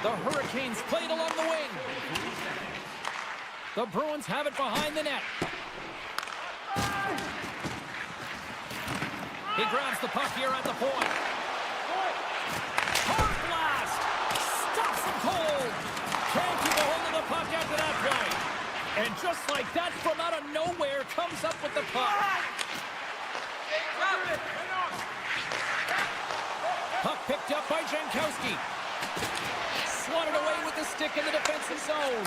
The Hurricanes played along the wing. The Bruins have it behind the net. He grabs the puck here at the point. Hard blast. Stops him cold. Can't keep a hold of the puck after that play. And just like that, from out of nowhere, comes up with the puck. Puck picked up by Jankowski. Swatted away with the stick in the defensive zone.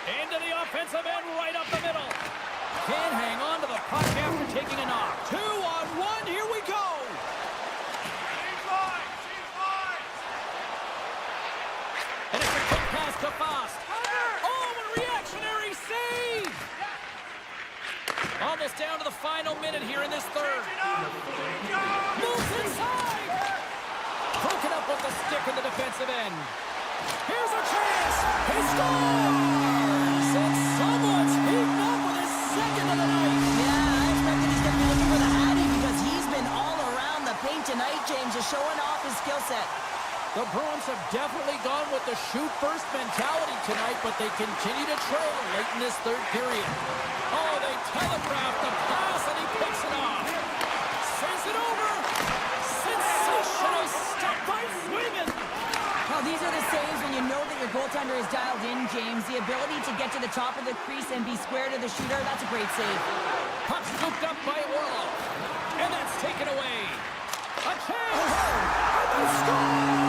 Into the offensive end, right up the middle. Can't hang on to the puck after taking a knock. 2-on-1, here we go. And it's a quick pass to Fost. Oh, a reactionary save. Almost down to the final minute here in this third. Moves inside. Broken up with the stick in the defensive end. Here's a chance. He scores! And someone's heating up with his second of the night. Yeah, I expect that he's going to be looking for the Hattie because he's been all around the paint tonight, James, just showing off his skill set. The Bruins have definitely gone with the shoot-first mentality tonight, but they continue to trail late in this third period. Oh, they telegraph the pass, and he picks it off. Sends it over. Sensational stop by Sweden. Well, these are the saves when you know that your goaltender is dialed in, James. The ability to get to the top of the crease and be square to the shooter, that's a great save. Puck scooped up by Orlov. And that's taken away. A chance. And score!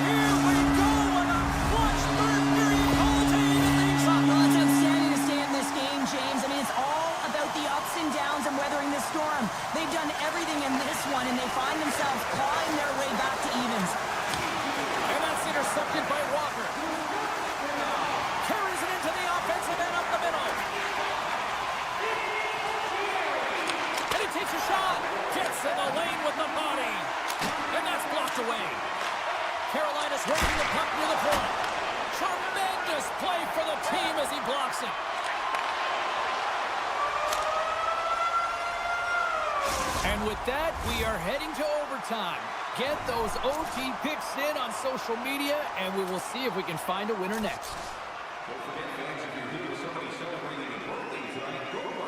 Here we go on a clutch third period goal to even things up. Well, it's outstanding to stay in this game, James. I mean, it's all about the ups and downs and weathering the storm. They've done everything in this one, and they find themselves clawing their way back to evens. And that's intercepted by Walker. Carries it into the offensive end up the middle. And he takes a shot. Gets in the lane with the body. And that's blocked away. Carolina's working the puck near the point. Tremendous play for the team as he blocks it. And with that, we are heading to overtime. Get those OT picks in on social media, and we will see if we can find a winner next. Don't forget, fans, if you're here with somebody celebrating a birthday tonight, go to